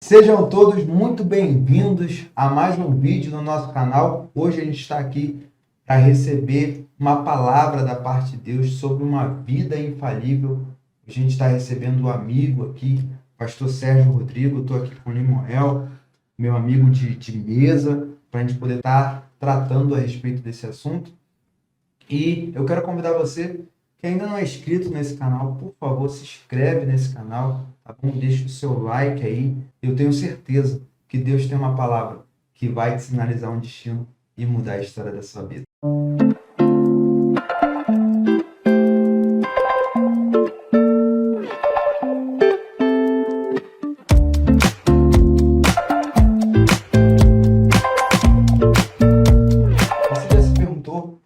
Sejam todos muito bem-vindos a mais um vídeo no nosso canal. Hoje a gente está aqui para receber uma palavra da parte de Deus sobre uma vida infalível. A gente está recebendo um amigo aqui, pastor Sérgio Rodrigo. Estou aqui com o Limoel, meu amigo de mesa, para a gente poder estar tratando a respeito desse assunto. E eu quero convidar você que ainda não é inscrito nesse canal, por favor, se inscreve nesse canal, tá bom? Deixa o seu like aí. Eu tenho certeza que Deus tem uma palavra que vai te sinalizar um destino e mudar a história da sua vida. Você já se perguntou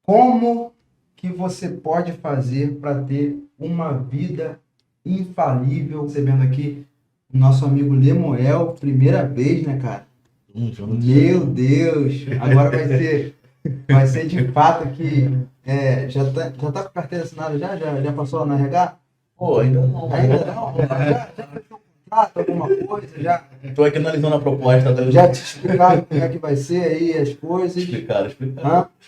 como que você pode fazer para ter uma vida infalível? Recebendo aqui o nosso amigo Lemoel, primeira vez, né, cara? Meu Deus! Agora vai ser de fato que já tá com carteira assinada já passou na RH? Pô, ainda não. Ainda não? Já fechou um contrato, alguma coisa? Tô aqui analisando a proposta. Já te explicaram como é que vai ser aí as coisas? Explicaram.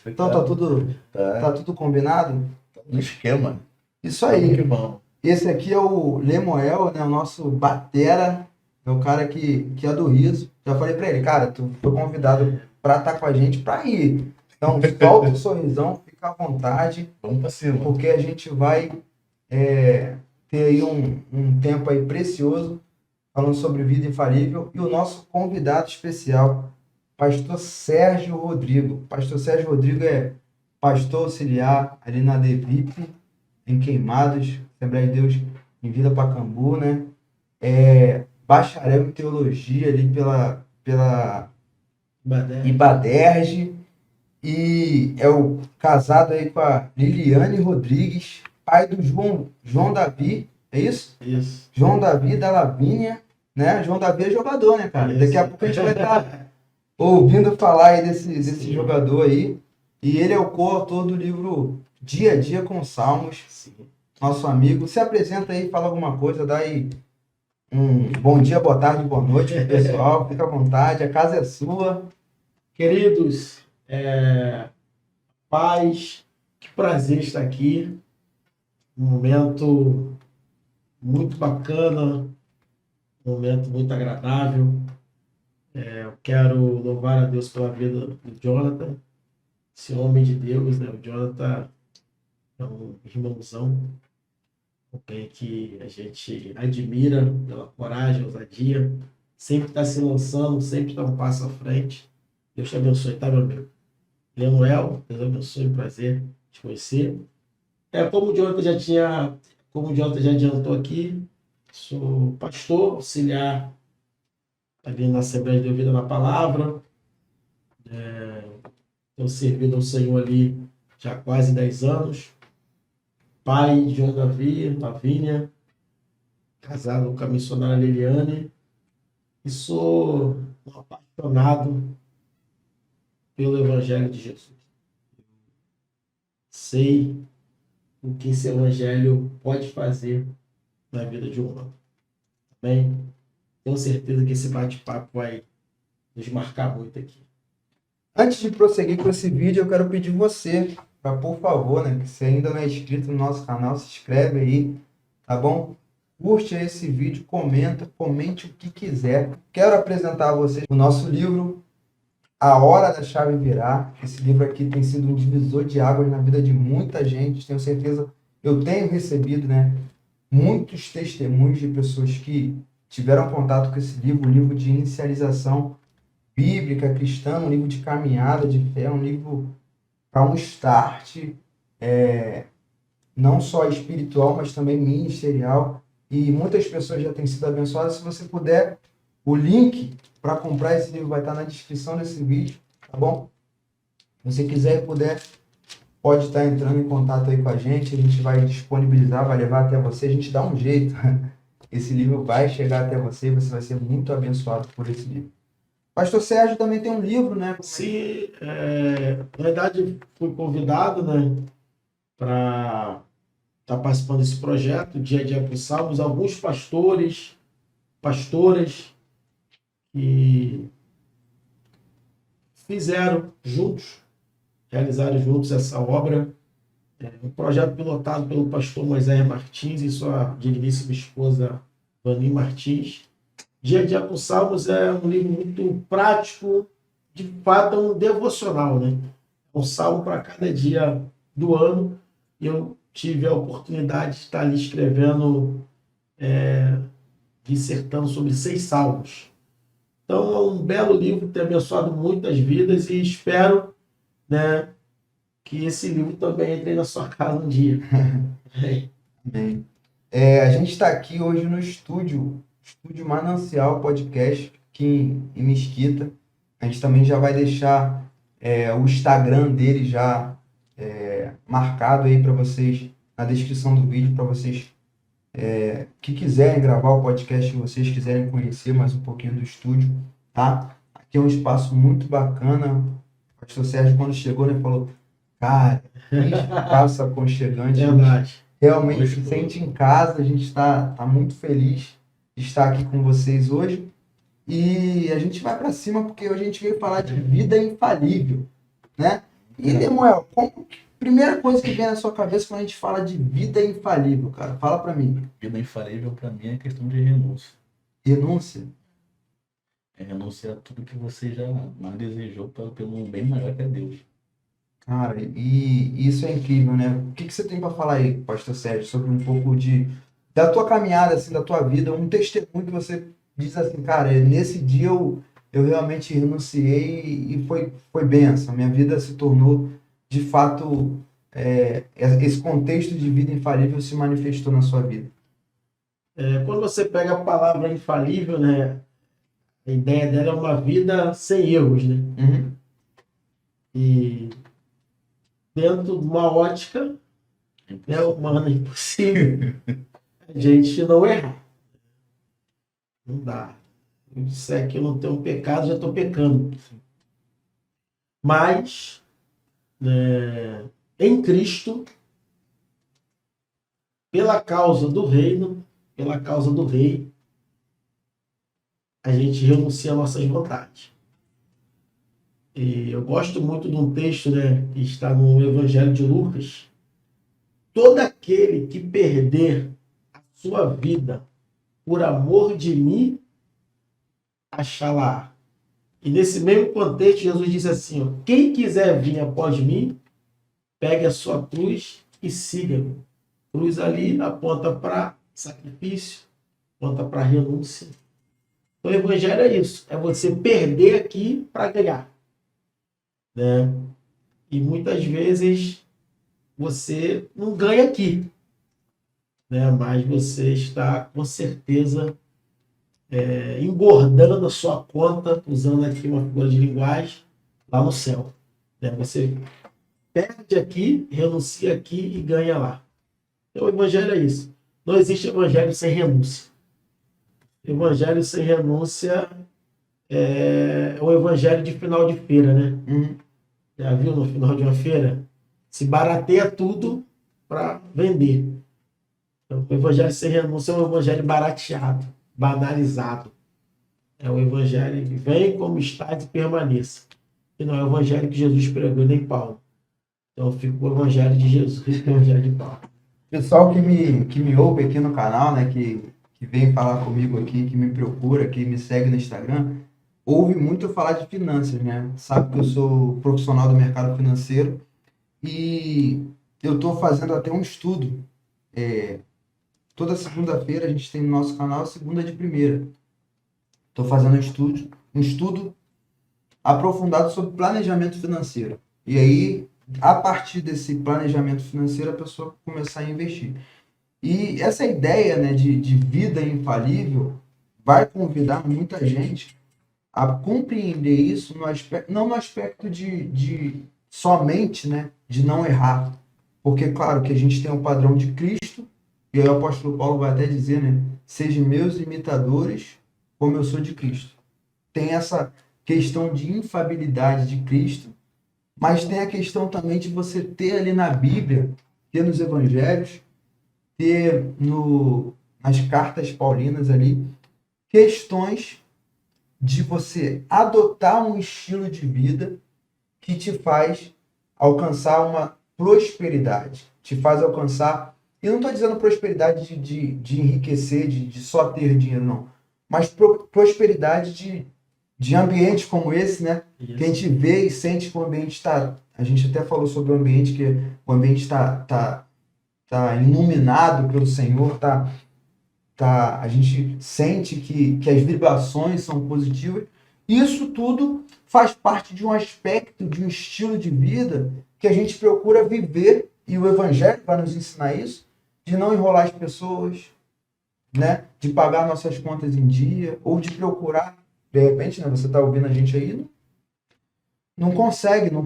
Então tá tudo combinado? No esquema. Isso aí. Que bom. Esse aqui é o Lemoel, né? O nosso batera. É o cara que é do Riso. Já falei pra ele, cara, tu foi convidado pra estar com a gente pra ir. Então, solta o sorrisão, fica à vontade, Vamos pra cima. porque a gente vai ter aí um tempo aí precioso falando sobre vida infalível. E o nosso convidado especial, pastor Sérgio Rodrigo. Pastor Sérgio Rodrigo é pastor auxiliar ali na DVIP, em Queimados, Assembleia de Deus em Vila Pacaembu, né? Bacharel em teologia ali pela Ibaderj, e é o casado aí com a Liliane Rodrigues, pai do João Davi, é isso? Isso. João Davi da Lavínia, né? João Davi é jogador, né, cara? Isso. Daqui a pouco a gente vai estar ouvindo falar aí desse jogador aí. E ele é o coautor do livro Dia a Dia com Salmos. Sim. Nosso amigo. Se apresenta aí, fala alguma coisa, dá aí um bom dia, boa tarde, boa noite pro pessoal. Fica à vontade, a casa é sua. Queridos, paz, que prazer estar aqui. Um momento muito bacana, um momento muito agradável. Eu quero louvar a Deus pela vida do Jonathan, esse homem de Deus, né? O Jonathan é um irmãozão, alguém que a gente admira pela coragem, ousadia, sempre está se lançando, sempre está um passo à frente. Deus te abençoe, tá, meu amigo? Lemuel, Deus abençoe, prazer te conhecer. Como o Jonathan já adiantou aqui, sou pastor auxiliar ali na Assembleia de Deus Vida na Palavra. Tenho servido ao Senhor ali já há quase 10 anos. Pai de João Davi, Lavínia, casado com a missionária Liliane. E sou um apaixonado pelo Evangelho de Jesus. Sei o que esse Evangelho pode fazer na vida de um homem. Amém? Tenho certeza que esse bate-papo vai nos marcar muito aqui. Antes de prosseguir com esse vídeo, eu quero pedir você para, por favor, né, que você ainda não é inscrito no nosso canal, se inscreve aí, tá bom? Curte esse vídeo, comente o que quiser. Quero apresentar a vocês o nosso livro, A Hora da Chave Virar. Esse livro aqui tem sido um divisor de águas na vida de muita gente. Tenho certeza, eu tenho recebido, né, muitos testemunhos de pessoas que tiveram contato com esse livro, um livro de inicialização bíblica, cristã, um livro de caminhada de fé, um livro para um start, não só espiritual, mas também ministerial. E muitas pessoas já têm sido abençoadas. Se você puder, o link para comprar esse livro vai estar na descrição desse vídeo, tá bom? Se você quiser e puder, pode estar entrando em contato aí com a gente vai disponibilizar, vai levar até você, a gente dá um jeito. Esse livro vai chegar até você e você vai ser muito abençoado por esse livro. Pastor Sérgio também tem um livro, né? Sim, na verdade fui convidado, né, para estar participando desse projeto, Dia a Dia com Salmos. Alguns pastores pastoras que realizaram juntos essa obra. Um projeto pilotado pelo pastor Moisés Martins e sua digníssima esposa Vani Martins. Dia a Dia com Salmos é um livro muito prático, de fato é um devocional, né? Um salmo para cada dia do ano. E eu tive a oportunidade de estar ali escrevendo, dissertando sobre 6 salmos. Então é um belo livro, tem abençoado muitas vidas e espero, né, que esse livro também entre na sua casa um dia. Amém. A gente está aqui hoje no estúdio Manancial Podcast, aqui em Mesquita. A gente também já vai deixar o Instagram dele já marcado aí para vocês, na descrição do vídeo, para vocês que quiserem gravar o podcast, se vocês quiserem conhecer mais um pouquinho do estúdio, tá? Aqui é um espaço muito bacana. O pastor Sérgio, quando chegou, né, falou, cara, que espaço aconchegante. Verdade. Realmente se sente em casa, a gente está muito feliz de estar aqui com vocês hoje. E a gente vai para cima porque hoje a gente veio falar de vida infalível, né? E, Lemuel, primeira coisa que vem na sua cabeça quando a gente fala de vida infalível, cara? Fala para mim. Vida infalível para mim é questão de renúncia. Renúncia? É renunciar a tudo que você já mais desejou pelo bem maior que é Deus. Cara, e isso é incrível, né? O que você tem para falar aí, pastor Sérgio, sobre um pouco da tua caminhada, assim, da tua vida, um testemunho que você diz assim, cara, nesse dia eu realmente renunciei e foi bênção. Minha vida se tornou, de fato, esse contexto de vida infalível se manifestou na sua vida. Quando você pega a palavra infalível, né, a ideia dela é uma vida sem erros, né? Uhum. E dentro de uma ótica, né, humana, impossível a gente não errar. Não dá. Eu disser que eu não tenho pecado, já estou pecando. Mas, em Cristo, pela causa do reino, pela causa do rei, a gente renuncia às nossas vontades. E eu gosto muito de um texto, né, que está no Evangelho de Lucas. Todo aquele que perder a sua vida por amor de mim, achá-la. E nesse mesmo contexto, Jesus disse assim, ó, quem quiser vir após mim, pegue a sua cruz e siga-me. Cruz ali aponta para sacrifício, aponta para renúncia. Então o evangelho é isso, é você perder aqui para ganhar. Né? E muitas vezes você não ganha aqui, né? Mas você está com certeza engordando a sua conta, usando aqui uma figura de linguagem, lá no céu. Né? Você perde aqui, renuncia aqui e ganha lá. Então o evangelho é isso. Não existe evangelho sem renúncia. Evangelho sem renúncia é o evangelho de final de feira, né? Já viu no final de uma feira? Se barateia tudo para vender. Então, o evangelho sem renúncia é um evangelho barateado, banalizado. É o evangelho que vem como está e permaneça. E não é o evangelho que Jesus pregou nem Paulo. Então fica o evangelho de Jesus e o evangelho de Paulo. Pessoal que me ouve aqui no canal, né, que vem falar comigo aqui, que me procura, que me segue no Instagram, ouve muito eu falar de finanças, né? Sabe que eu sou profissional do mercado financeiro e eu estou fazendo até um estudo. Toda segunda-feira a gente tem no nosso canal segunda de primeira. Estou fazendo um estudo aprofundado sobre planejamento financeiro. E aí, a partir desse planejamento financeiro, a pessoa começar a investir. E essa ideia, né, de vida infalível vai convidar muita gente a compreender isso não no aspecto de somente, né, de não errar. Porque, claro, que a gente tem o padrão de Cristo, e aí o apóstolo Paulo vai até dizer, né, sejam meus imitadores, como eu sou de Cristo. Tem essa questão de infabilidade de Cristo, mas tem a questão também de você ter ali na Bíblia, ter nos evangelhos, ter nas cartas paulinas ali, questões de você adotar um estilo de vida que te faz alcançar uma prosperidade, te faz alcançar, e não estou dizendo prosperidade de enriquecer, de só ter dinheiro, não, mas prosperidade de ambientes como esse, né? Isso. Que a gente vê e sente que o ambiente está. A gente até falou sobre o ambiente, que o ambiente tá iluminado pelo Senhor, a gente sente que as vibrações são positivas. Isso tudo faz parte de um aspecto, de um estilo de vida que a gente procura viver, e o Evangelho vai nos ensinar isso, de não enrolar as pessoas, né? De pagar nossas contas em dia, ou de procurar, de repente, né? Você está ouvindo a gente aí, não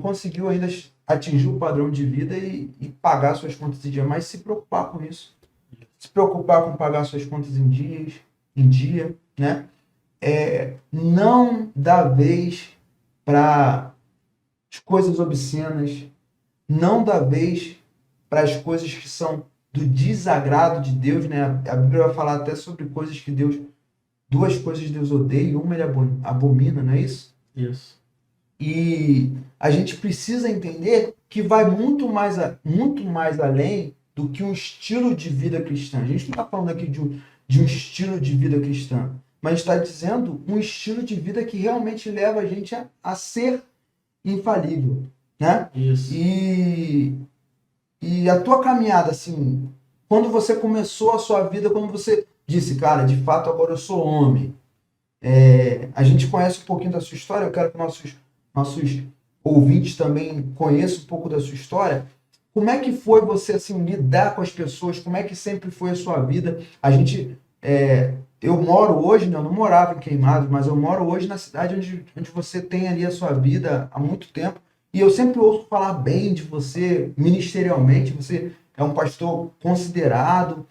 conseguiu ainda atingir o padrão de vida e pagar suas contas em dia, mas se preocupar com isso. Se preocupar com pagar suas contas em dia, né? Não dar vez para as coisas obscenas, não dar vez para as coisas que são do desagrado de Deus, né? A Bíblia vai falar até sobre coisas que duas coisas Deus odeia e uma ele abomina, não é isso? Isso. E a gente precisa entender que vai muito mais além do que um estilo de vida cristã. A gente não está falando aqui de um estilo de vida cristã, mas está dizendo um estilo de vida que realmente leva a gente a ser infalível, né? Isso. E a tua caminhada, assim, quando você começou a sua vida, quando você disse, cara, de fato agora eu sou homem. A gente conhece um pouquinho da sua história, eu quero que nossos ouvintes também conheçam um pouco da sua história. Como é que foi você assim lidar com as pessoas? Como é que sempre foi a sua vida? Eu moro hoje, né, eu não morava em Queimados, mas eu moro hoje na cidade onde você tem ali a sua vida há muito tempo. E eu sempre ouço falar bem de você ministerialmente. Você é um pastor considerado.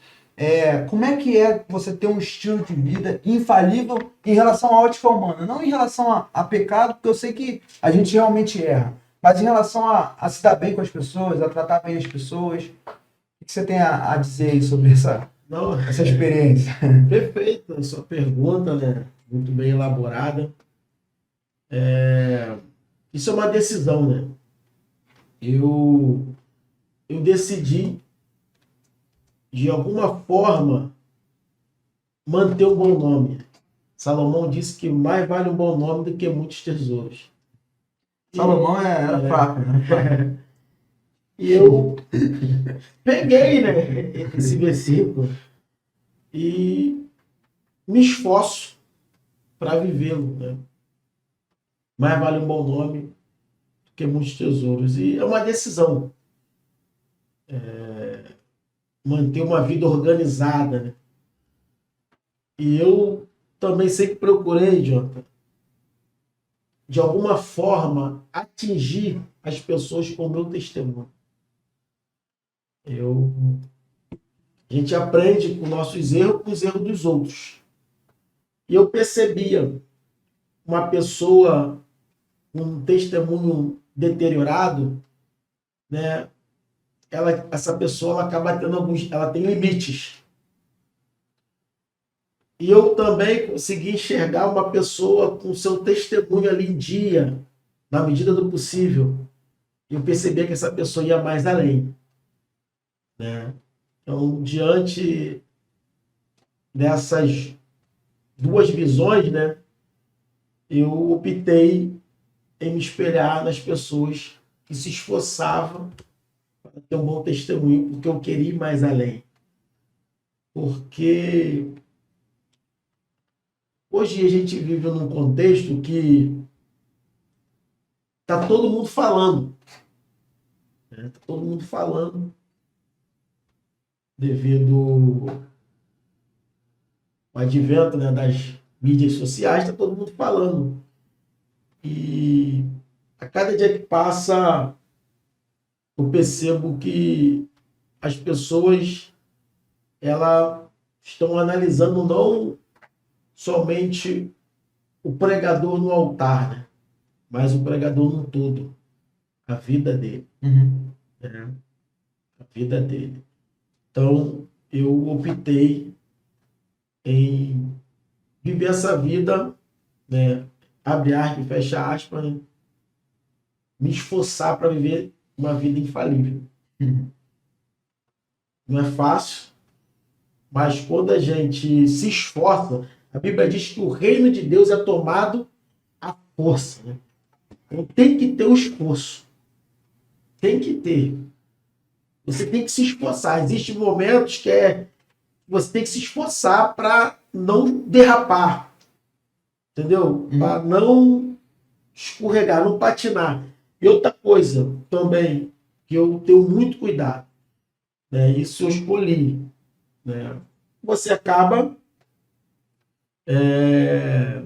Como é que é você ter um estilo de vida infalível em relação à ótica humana? Não em relação a pecado, porque eu sei que a gente realmente erra, mas em relação a se dar bem com as pessoas, a tratar bem as pessoas. O que você tem a dizer aí sobre essa experiência? Perfeito, a sua pergunta, né? Muito bem elaborada. Isso é uma decisão, né? Eu decidi, de alguma forma, manter um bom nome. Salomão disse que mais vale um bom nome do que muitos tesouros. Salomão era fraco, né? E eu peguei, né, esse versículo e me esforço para vivê-lo, né? Mais vale um bom nome do que muitos tesouros. E é uma decisão. Manter uma vida organizada, né? E eu também sempre procurei, Jonathan, de alguma forma, atingir as pessoas com o meu testemunho. A gente aprende com nossos erros, com os erros dos outros. E eu percebia uma pessoa com um testemunho deteriorado, né? Essa pessoa ela acaba tendo ela tem limites. E eu também consegui enxergar uma pessoa com seu testemunho ali em dia, na medida do possível. E eu percebia que essa pessoa ia mais além, né? Então, diante dessas duas visões, né, eu optei em me espelhar nas pessoas que se esforçavam para ter um bom testemunho, porque eu queria ir mais além. Porque hoje a gente vive num contexto que está todo mundo falando. Está todo mundo falando devido ao advento, né, das mídias sociais, está todo mundo falando. E a cada dia que passa, eu percebo que as pessoas elas estão analisando não somente o pregador no altar, né, mas o pregador no todo, a vida dele. A vida dele. Então, eu optei em viver essa vida, né? Abre aspas e fecha aspas, né? Me esforçar para viver uma vida infalível. Não é fácil, mas quando a gente se esforça, a Bíblia diz que o reino de Deus é tomado à força, né? Então tem que ter o esforço. Tem que ter. Você tem que se esforçar. Existem momentos que você tem que se esforçar para não derrapar. Entendeu? Para não escorregar, não patinar. E outra coisa também, que eu tenho muito cuidado, né? Isso eu escolhi, né? Você acaba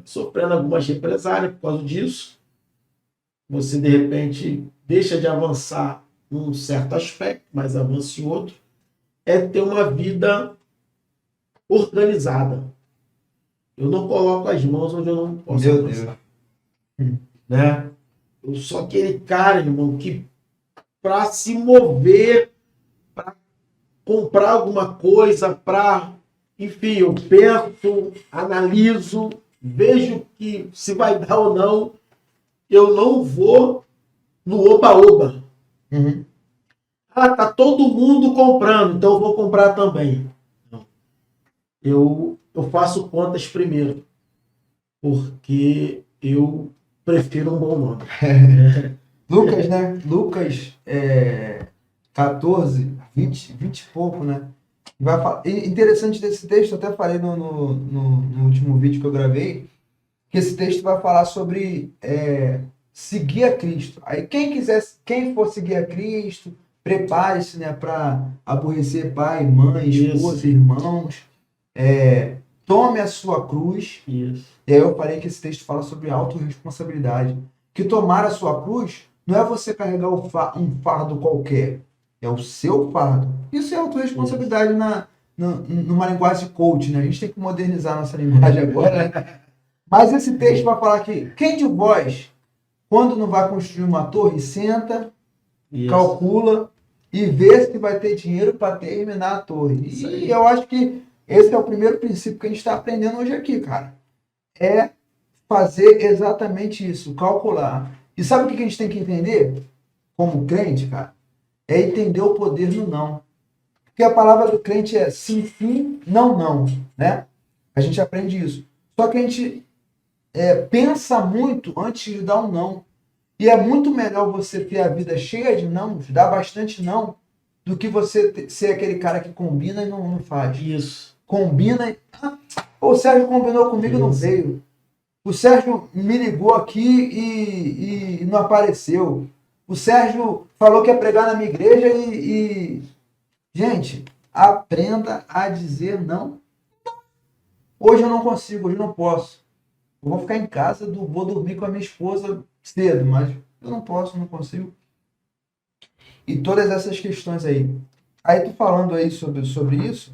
sofrendo algumas represálias por causa disso. Você, de repente, deixa de avançar num certo aspecto, mas avança em outro. É ter uma vida organizada. Eu não coloco as mãos onde eu não posso Meu avançar. Deus. Né? Eu sou aquele cara, irmão, que para se mover, para comprar alguma coisa, enfim, eu penso, analiso, vejo que se vai dar ou não, eu não vou no oba-oba. Uhum. Ah, tá todo mundo comprando, então eu vou comprar também. Não. Eu faço contas primeiro, porque eu prefiro um bom nome. Lucas, né? Lucas 14, 20 e pouco, né? Interessante desse texto, eu até falei no último vídeo que eu gravei, que esse texto vai falar sobre seguir a Cristo. Aí quem for seguir a Cristo, prepare-se, né, para aborrecer pai, mãe, esposa, Isso. irmãos. Tome a sua cruz. Isso. E aí eu falei que esse texto fala sobre autorresponsabilidade. Que tomar a sua cruz não é você carregar um fardo qualquer. É o seu fardo. Isso é autorresponsabilidade numa linguagem coach, né? A gente tem que modernizar a nossa linguagem agora, né? Mas esse texto vai falar que quem de vós, quando não vai construir uma torre, senta, Isso. calcula e vê se vai ter dinheiro para terminar a torre. Isso E aí. eu acho que esse é o primeiro princípio que a gente está aprendendo hoje aqui, cara. É fazer exatamente isso, calcular. E sabe o que a gente tem que entender? Como crente, cara? É entender o poder no não. Porque a palavra do crente é sim, sim, não, não, né? A gente aprende isso. Só que a gente pensa muito antes de dar um não. E é muito melhor você ter a vida cheia de não, dar bastante não, do que você ser aquele cara que combina e não faz. Isso. Combina e... o Sérgio combinou comigo e não veio. O Sérgio me ligou aqui e não apareceu. O Sérgio falou que ia pregar na minha igreja e... Gente, aprenda a dizer não. Hoje eu não consigo, hoje eu não posso. Eu vou ficar em casa, vou dormir com a minha esposa cedo, mas eu não posso, não consigo. E todas essas questões aí. Aí tu falando aí sobre isso,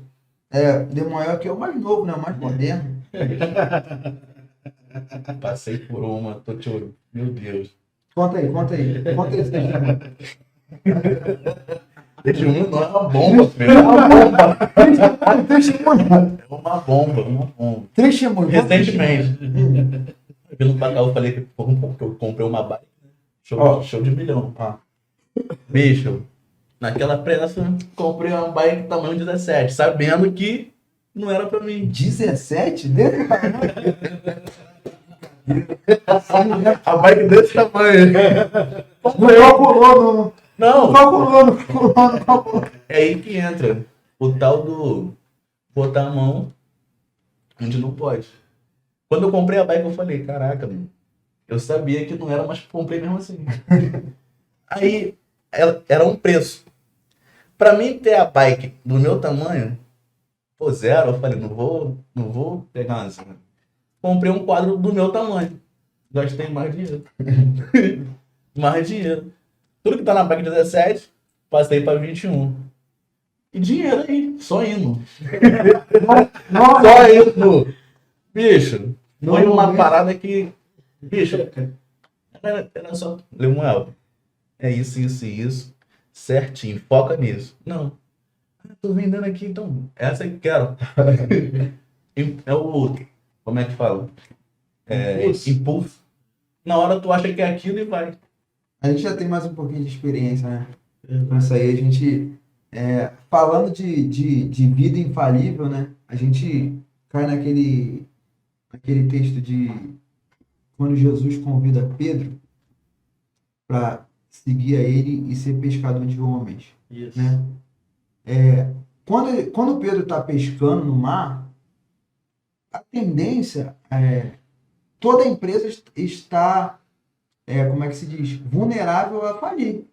Demoel aqui é o mais novo, né? O mais moderno. Passei por uma, tô te olhando. Meu Deus. Conta aí. Conta esse testemunho. Testemunho não é uma bomba, filho. É uma bomba. Testemunho. É uma bomba. Testemunho. Recentemente. Vindo pra cá, eu falei que eu comprei uma bike. Né? Show de milhão. Bicho, naquela pressa, comprei uma bike tamanho 17, sabendo que não era pra mim. 17? A bike desse tamanho. Não calculou. É aí que entra o tal do botar a mão onde não pode. Quando eu comprei a bike, eu falei, caraca, mano, eu sabia que não era, mas comprei mesmo assim. Aí, era um preço. Pra mim ter a bike do meu tamanho, zero, eu falei, não vou pegar uma assim. Comprei um quadro do meu tamanho. Gastei mais dinheiro. Mais dinheiro. Tudo que tá na bike 17, passei pra 21. E dinheiro aí, só indo. Só indo. Bicho, foi uma parada que... Bicho, era só... Lemuel, é isso. Certinho, foca nisso. Não. Tô vendendo aqui, então. Essa que quero. como é que fala? Impulso. Impulso. Na hora tu acha que é aquilo e vai. A gente já tem mais um pouquinho de experiência, né? Com isso aí, a gente, falando de vida infalível, né? A gente cai naquele texto de quando Jesus convida Pedro para seguir a ele e ser pescador de homens, Isso. né? Quando Pedro está pescando no mar, a tendência toda a empresa está, como é que se diz, vulnerável a falir.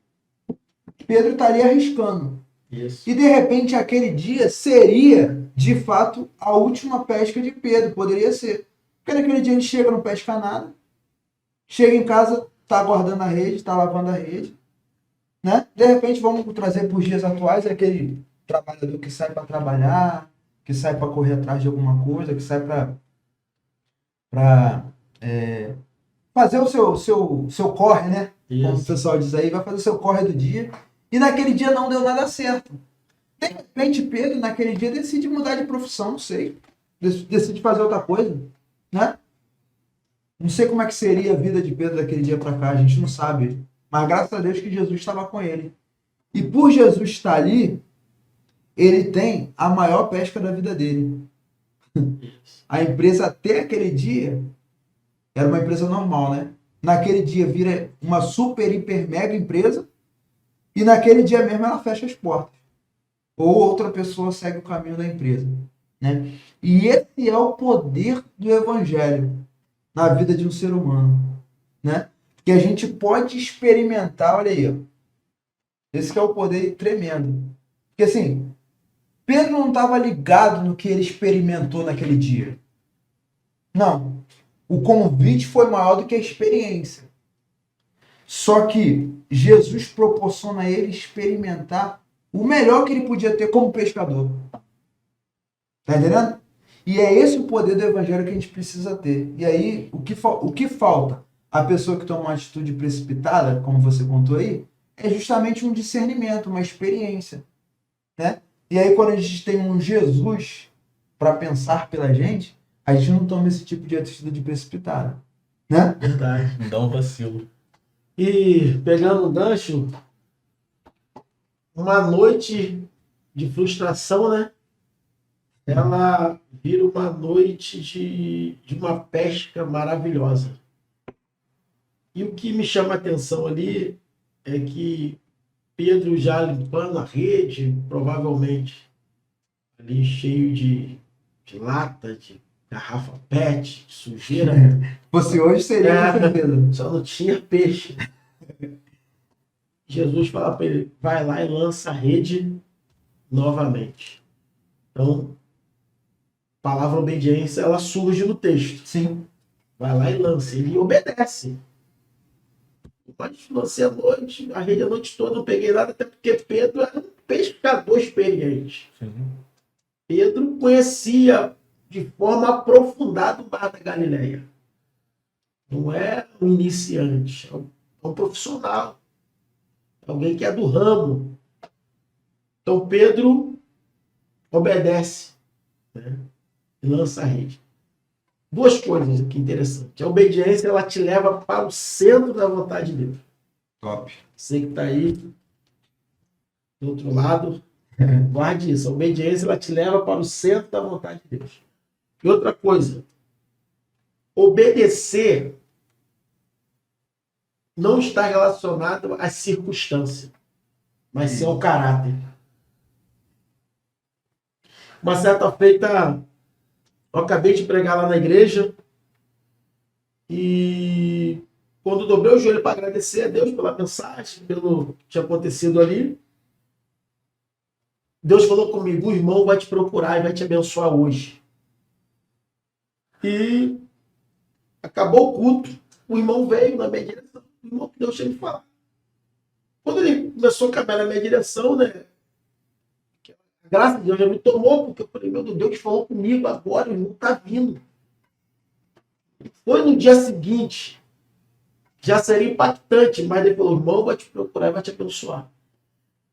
Pedro estaria arriscando. Isso. E de repente aquele dia seria, de fato, a última pesca de Pedro, poderia ser. Porque naquele dia ele chega, não pesca nada, chega em casa, está guardando a rede, está lavando a rede, né? De repente vamos trazer para os dias atuais aquele trabalhador que sai para trabalhar, que sai para correr atrás de alguma coisa, que sai para fazer o seu corre, né? Como o Isso. pessoal diz aí, vai fazer o seu corre do dia. E naquele dia não deu nada certo. De repente, Pedro, naquele dia, decide mudar de profissão, não sei. Decide fazer outra coisa, né? Não sei como é que seria a vida de Pedro daquele dia para cá, a gente não sabe. Mas graças a Deus que Jesus estava com ele. E por Jesus estar ali, ele tem a maior pesca da vida dele. Isso. A empresa até aquele dia era uma empresa normal, né? Naquele dia vira uma super, hiper, mega empresa e naquele dia mesmo ela fecha as portas. Ou outra pessoa segue o caminho da empresa, né? E esse é o poder do evangelho na vida de um ser humano, né? Que a gente pode experimentar, olha aí, ó. Esse que é o poder tremendo. Porque assim, Pedro não estava ligado no que ele experimentou naquele dia. Não. O convite foi maior do que a experiência. Só que Jesus proporciona a ele experimentar o melhor que ele podia ter como pescador. Tá entendendo? E é esse o poder do evangelho que a gente precisa ter. E aí, o que falta? A pessoa que toma uma atitude precipitada, como você contou aí, é justamente um discernimento, uma experiência, né? E aí, quando a gente tem um Jesus para pensar pela gente, a gente não toma esse tipo de atitude precipitada, né? Verdade. Não dá um vacilo. E pegando o gancho, uma noite de frustração, né? Ela vira uma noite de uma pesca maravilhosa. E o que me chama a atenção ali é que Pedro já limpando a rede, provavelmente ali cheio de lata, de garrafa PET, de sujeira. Você hoje seria, com certeza. Só não tinha peixe. Jesus fala para ele, vai lá e lança a rede novamente. Então, a palavra obediência, ela surge no texto. Sim. Vai lá e lança. Ele obedece. Mas lancei a noite, a rede a noite toda, não peguei nada, até porque Pedro era um pescador experiente. Sim. Pedro conhecia de forma aprofundada o mar da Galileia. Não é um iniciante, é um profissional. Alguém que é do ramo. Então Pedro obedece, né? E lança a rede. Duas coisas aqui interessantes. A obediência, ela te leva para o centro da vontade de Deus. Top. Você que está aí do outro lado, guarde isso. A obediência, ela te leva para o centro da vontade de Deus. E outra coisa, obedecer não está relacionado às circunstâncias, mas sim ao caráter. Uma certa feita, eu acabei de pregar lá na igreja e quando dobrei o joelho para agradecer a Deus pela mensagem, pelo que tinha acontecido ali, Deus falou comigo, o irmão vai te procurar e vai te abençoar hoje. E acabou o culto, o irmão veio na minha direção, o irmão que Deus tinha me falado. Quando ele começou a caminhar na minha direção, né? Graças a Deus já me tomou, porque eu falei, meu Deus falou comigo agora, o irmão está vindo. Foi no dia seguinte, já seria impactante, mas ele falou, irmão vai te procurar e vai te abençoar.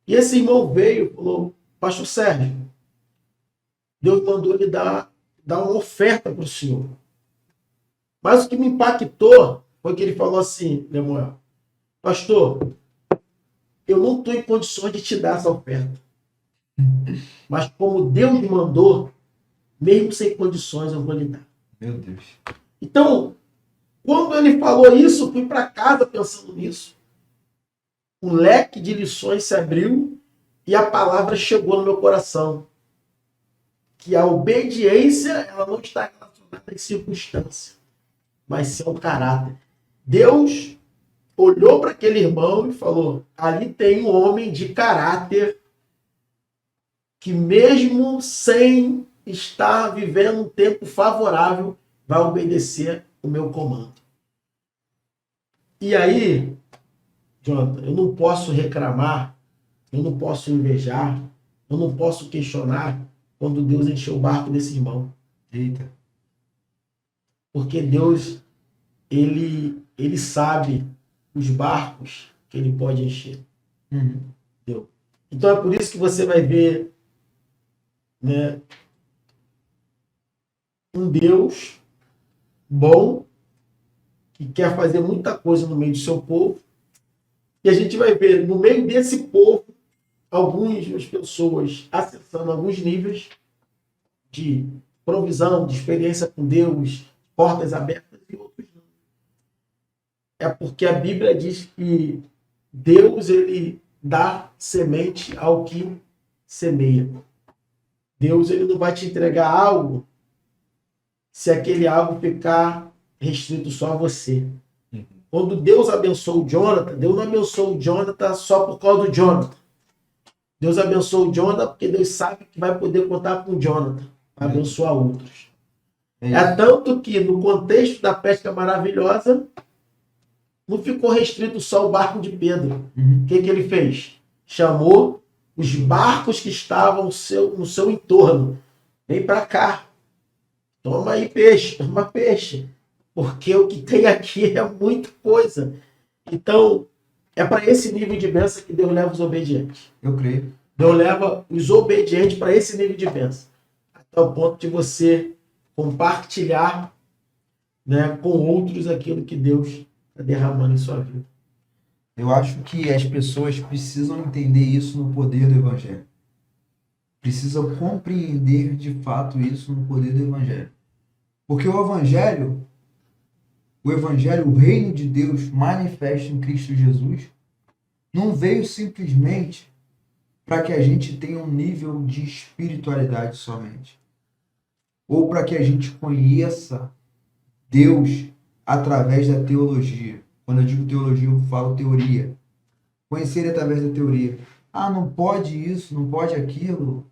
E esse irmão veio e falou, pastor Sérgio, Deus mandou ele dar uma oferta para o senhor. Mas o que me impactou foi que ele falou assim, Lemuel, pastor, eu não estou em condições de te dar essa oferta. Mas como Deus me mandou, mesmo sem condições, eu vou lhe dar. Meu Deus. Então, quando ele falou isso, eu fui para casa pensando nisso. Um leque de lições se abriu e a palavra chegou no meu coração. Que a obediência, ela não está relacionada em circunstância, mas sim ao caráter. Deus olhou para aquele irmão e falou, ali tem um homem de caráter que mesmo sem estar vivendo um tempo favorável, vai obedecer o meu comando. E aí, Jonathan, eu não posso reclamar, eu não posso invejar, eu não posso questionar quando Deus encheu o barco desse irmão. Eita. Porque Deus, ele sabe os barcos que ele pode encher. Uhum. Entendeu? Então é por isso que você vai ver, né, um Deus bom que quer fazer muita coisa no meio do seu povo. E a gente vai ver no meio desse povo algumas pessoas acessando alguns níveis de provisão, de experiência com Deus, portas abertas e outros não. É porque a Bíblia diz que Deus, ele dá semente ao que semeia. Deus, ele não vai te entregar algo se aquele algo ficar restrito só a você. Quando Deus abençoou o Jonathan, Deus não abençoou o Jonathan só por causa do Jonathan. Deus abençoou o Jonathan porque Deus sabe que vai poder contar com o Jonathan para abençoar outros. É tanto que no contexto da pesca maravilhosa, não ficou restrito só o barco de Pedro. Uhum. O que ele fez? Chamou os barcos que estavam no seu entorno. Vem para cá. Toma aí peixe, toma peixe. Porque o que tem aqui é muita coisa. Então, é para esse nível de bênção que Deus leva os obedientes. Eu creio. Deus leva os obedientes para esse nível de bênção. Até o ponto de você compartilhar, né, com outros aquilo que Deus está derramando em sua vida. Eu acho que as pessoas precisam entender isso no poder do Evangelho. Precisam compreender de fato isso no poder do Evangelho. Porque o Evangelho, o reino de Deus manifesto em Cristo Jesus, não veio simplesmente para que a gente tenha um nível de espiritualidade somente. Ou para que a gente conheça Deus através da teologia. Quando eu digo teologia, eu falo teoria. Conhecer através da teoria. Ah, não pode isso, não pode aquilo.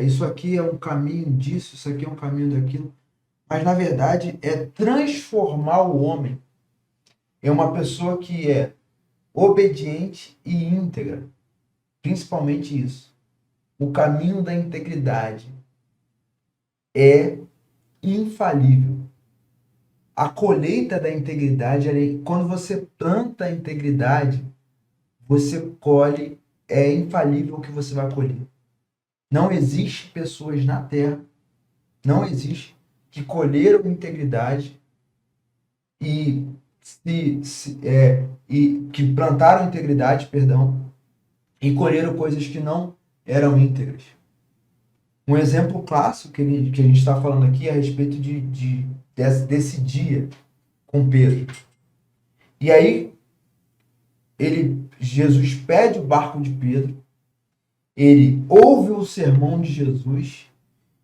Isso aqui é um caminho disso, isso aqui é um caminho daquilo. Mas, na verdade, é transformar o homem em uma pessoa que é obediente e íntegra. Principalmente isso. O caminho da integridade é infalível. A colheita da integridade, quando você planta a integridade, você colhe, é infalível o que você vai colher. Não existe pessoas na Terra, não existe, que colheram integridade e que plantaram integridade, e colheram coisas que não eram íntegras. Um exemplo clássico que a gente está falando aqui é a respeito desse dia com Pedro. E aí, Jesus pede o barco de Pedro, ele ouve o sermão de Jesus,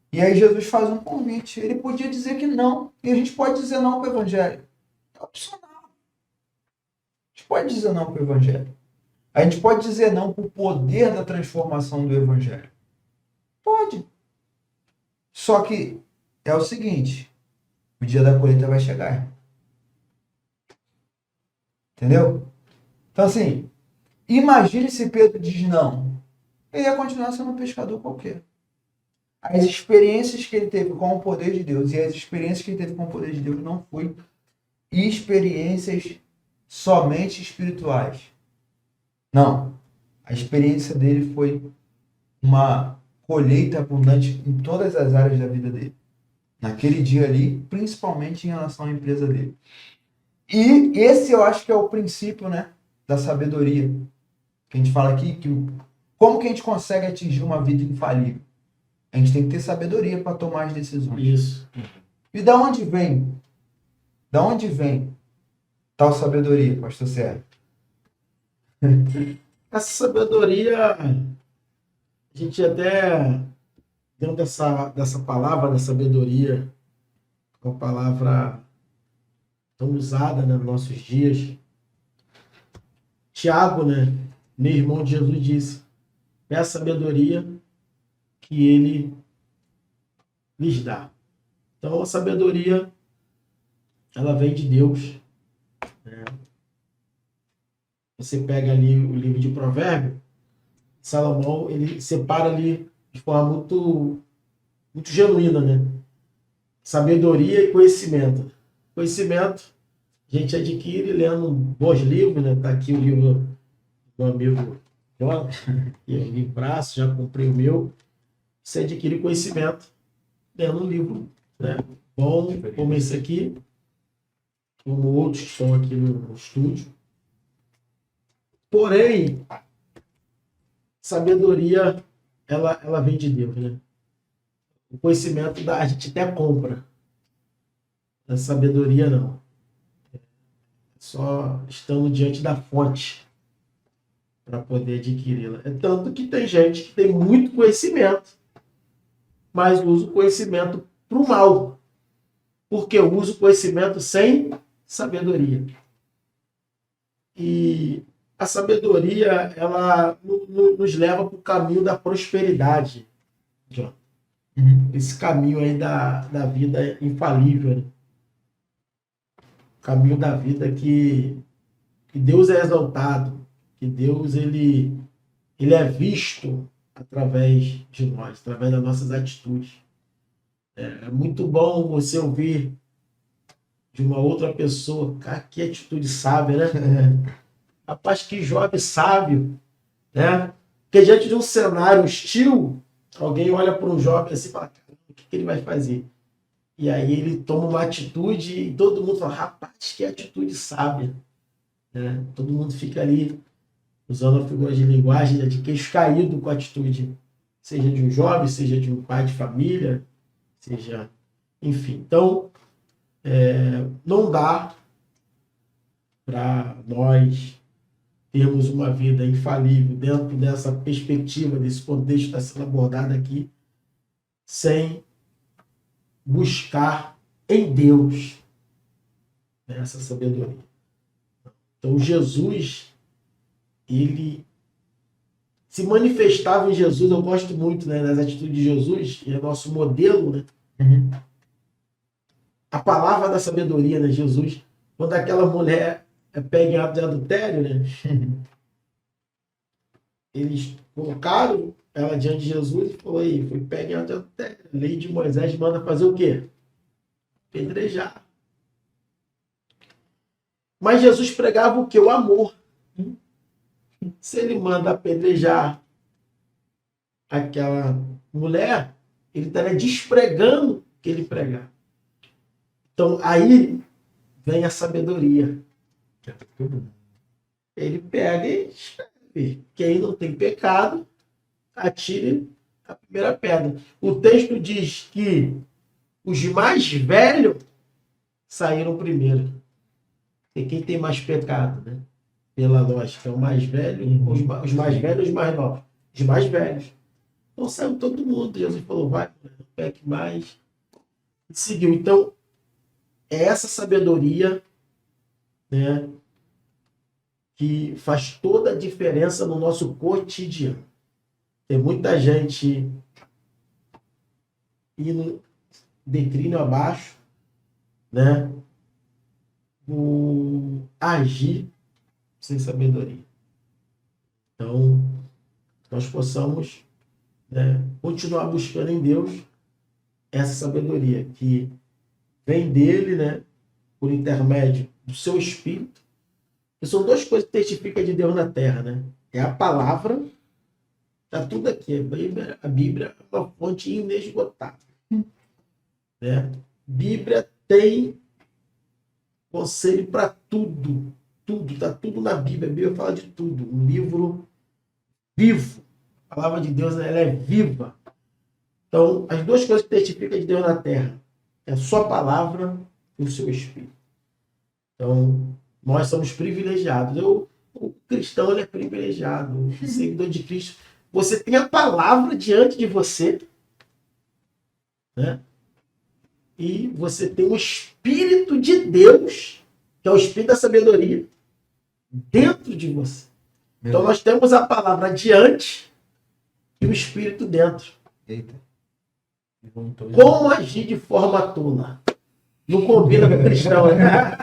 e aí Jesus faz um convite. Ele podia dizer que não, e a gente pode dizer não para o Evangelho. É opcional. A gente pode dizer não para o Evangelho. A gente pode dizer não para o poder da transformação do Evangelho. Pode. Só que é o seguinte, o dia da colheita vai chegar. Entendeu? Então assim, imagine se Pedro diz não. Ele ia continuar sendo um pescador qualquer. As experiências que ele teve com o poder de Deus e as experiências que ele teve com o poder de Deus não foram experiências somente espirituais. Não. A experiência dele foi uma colheita abundante em todas as áreas da vida dele. naquele dia ali, principalmente em relação à empresa dele. E esse eu acho que é o princípio, né, da sabedoria. Que a gente fala aqui, que como que a gente consegue atingir uma vida infalível? A gente tem que ter sabedoria para tomar as decisões. Isso. E da onde vem? Da onde vem tal sabedoria, pastor Sérgio? Essa sabedoria, a gente até, dentro dessa palavra da sabedoria, uma palavra tão usada, né, nos nossos dias, Tiago, né, meu irmão de Jesus, disse: peça sabedoria que ele lhes dá. Então, a sabedoria, ela vem de Deus, né? Você pega ali o livro de Provérbios, Salomão, ele separa ali de forma muito, muito genuína, né? Sabedoria e conhecimento. Conhecimento a gente adquire lendo bons livros, né? Tá aqui o livro do meu amigo João, que é um livraço, já comprei o meu. Você adquire conhecimento lendo um livro, né? Bom, como esse aqui, como outros que estão aqui no estúdio. Porém, sabedoria, ela vem de Deus, né? O conhecimento a gente até compra. A sabedoria não. Só estando diante da fonte para poder adquiri-la. É tanto que tem gente que tem muito conhecimento, mas usa o conhecimento para o mal. Porque usa o conhecimento sem sabedoria. E a sabedoria, ela nos leva para o caminho da prosperidade, John. Esse caminho aí da vida infalível, né? O caminho da vida que Deus é exaltado, que Deus ele é visto através de nós, através das nossas atitudes. É muito bom você ouvir de uma outra pessoa, cara, que atitude sábia, né? Rapaz, que jovem sábio, né? Porque diante de um cenário hostil, alguém olha para um jovem assim e fala: o que ele vai fazer? E aí ele toma uma atitude e todo mundo fala: rapaz, que atitude sábia, né? Todo mundo fica ali usando a figura de linguagem de queixo caído com a atitude, seja de um jovem, seja de um pai de família, seja, enfim. Então, não dá para nós termos uma vida infalível dentro dessa perspectiva, desse contexto que está sendo abordado aqui, sem buscar em Deus essa sabedoria. Então, Jesus, ele se manifestava em Jesus. Eu gosto muito, né, das atitudes de Jesus, e é nosso modelo, né? A palavra da sabedoria, né? Jesus, quando aquela mulher pega em ato de adultério, né? Eles colocaram ela diante de Jesus e falou: aí, foi pega em ato de adultério. A lei de Moisés manda fazer o quê? Apedrejar. Mas Jesus pregava o quê? O amor. Se ele manda apedrejar aquela mulher, ele estaria despregando o que ele pregar. Então, aí vem a sabedoria. Ele pega e escreve: quem não tem pecado, atire a primeira pedra. O texto diz que os mais velhos saíram primeiro. E quem tem mais pecado, né? Pela lógica, é o mais velho, os mais velhos ou os mais novos? Os mais velhos. Então saiu todo mundo. Jesus falou: vai, não peque mais. E seguiu. Então, é essa sabedoria, né, que faz toda a diferença no nosso cotidiano. Tem muita gente indo declínio abaixo, né, o agir sem sabedoria. Então, nós possamos, né, continuar buscando em Deus essa sabedoria que vem dele, né, por intermédio do seu Espírito. E são duas coisas que testificam de Deus na Terra, né? É a palavra, está tudo aqui. A Bíblia é uma fonte inesgotável. né? Bíblia tem conselho para tudo. Tudo, tá tudo na Bíblia. A Bíblia fala de tudo. Um livro vivo. A palavra de Deus, ela é viva. Então, as duas coisas que testificam de Deus na terra é a sua palavra e o seu espírito. Então, nós somos privilegiados. O cristão, ele é privilegiado. O seguidor de Cristo. Você tem a palavra diante de você, né? E você tem o Espírito de Deus, que é o Espírito da sabedoria, dentro de você. Então nós temos a palavra diante e o Espírito dentro. Eita. Como agir de forma tola? Não combina com o cristão, né?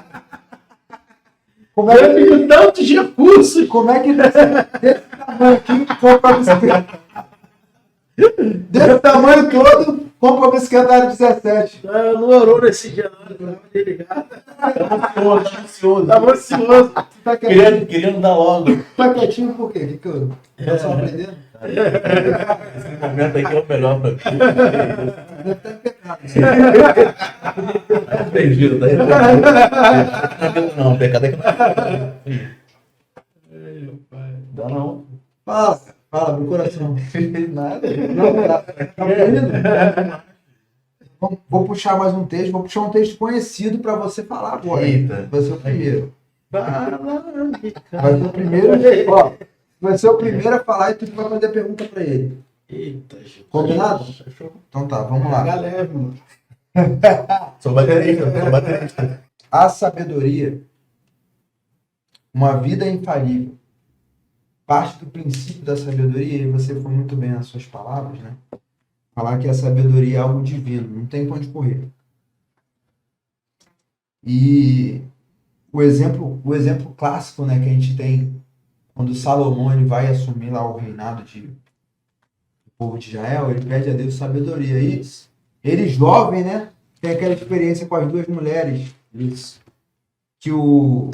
Como é que, Com tantos recursos. como é que desse tamanho aqui compra a bicicleta? Desse tamanho todo, compra a bicicleta da área 17. Não orou nesse dia, não. Estava ligado. Ansioso. Estava ansioso. Tá quietinho, Querendo dar logo. tá quietinho por quê? Que eu tô só aprendendo? Esse momento aqui é o melhor pra mim. Deve estar pecado. Tá perdido, tá repreendido. Não, pecado é que não. Dá não. Fala, meu coração. Nada. Não, tá ouvindo? Vou puxar mais um texto, vou puxar um texto conhecido para você falar agora. Eita. Vai ser o primeiro. Vai Vai ser o primeiro, ó. Vai ser o primeiro a falar e tu vai fazer a pergunta para ele. Eita, gente. Combinado? Então tá, vamos lá. Galera, mano. Sou baterista. A sabedoria, uma vida infalível. Parte do princípio da sabedoria, e você foi muito bem nas suas palavras, né? Falar que a sabedoria é algo divino, não tem pra onde correr. E o exemplo clássico, né, que a gente tem quando Salomão ele vai assumir lá o reinado do povo de Israel, ele pede a Deus sabedoria. E ele jovem, né, tem aquela experiência com as duas mulheres, Isso. que o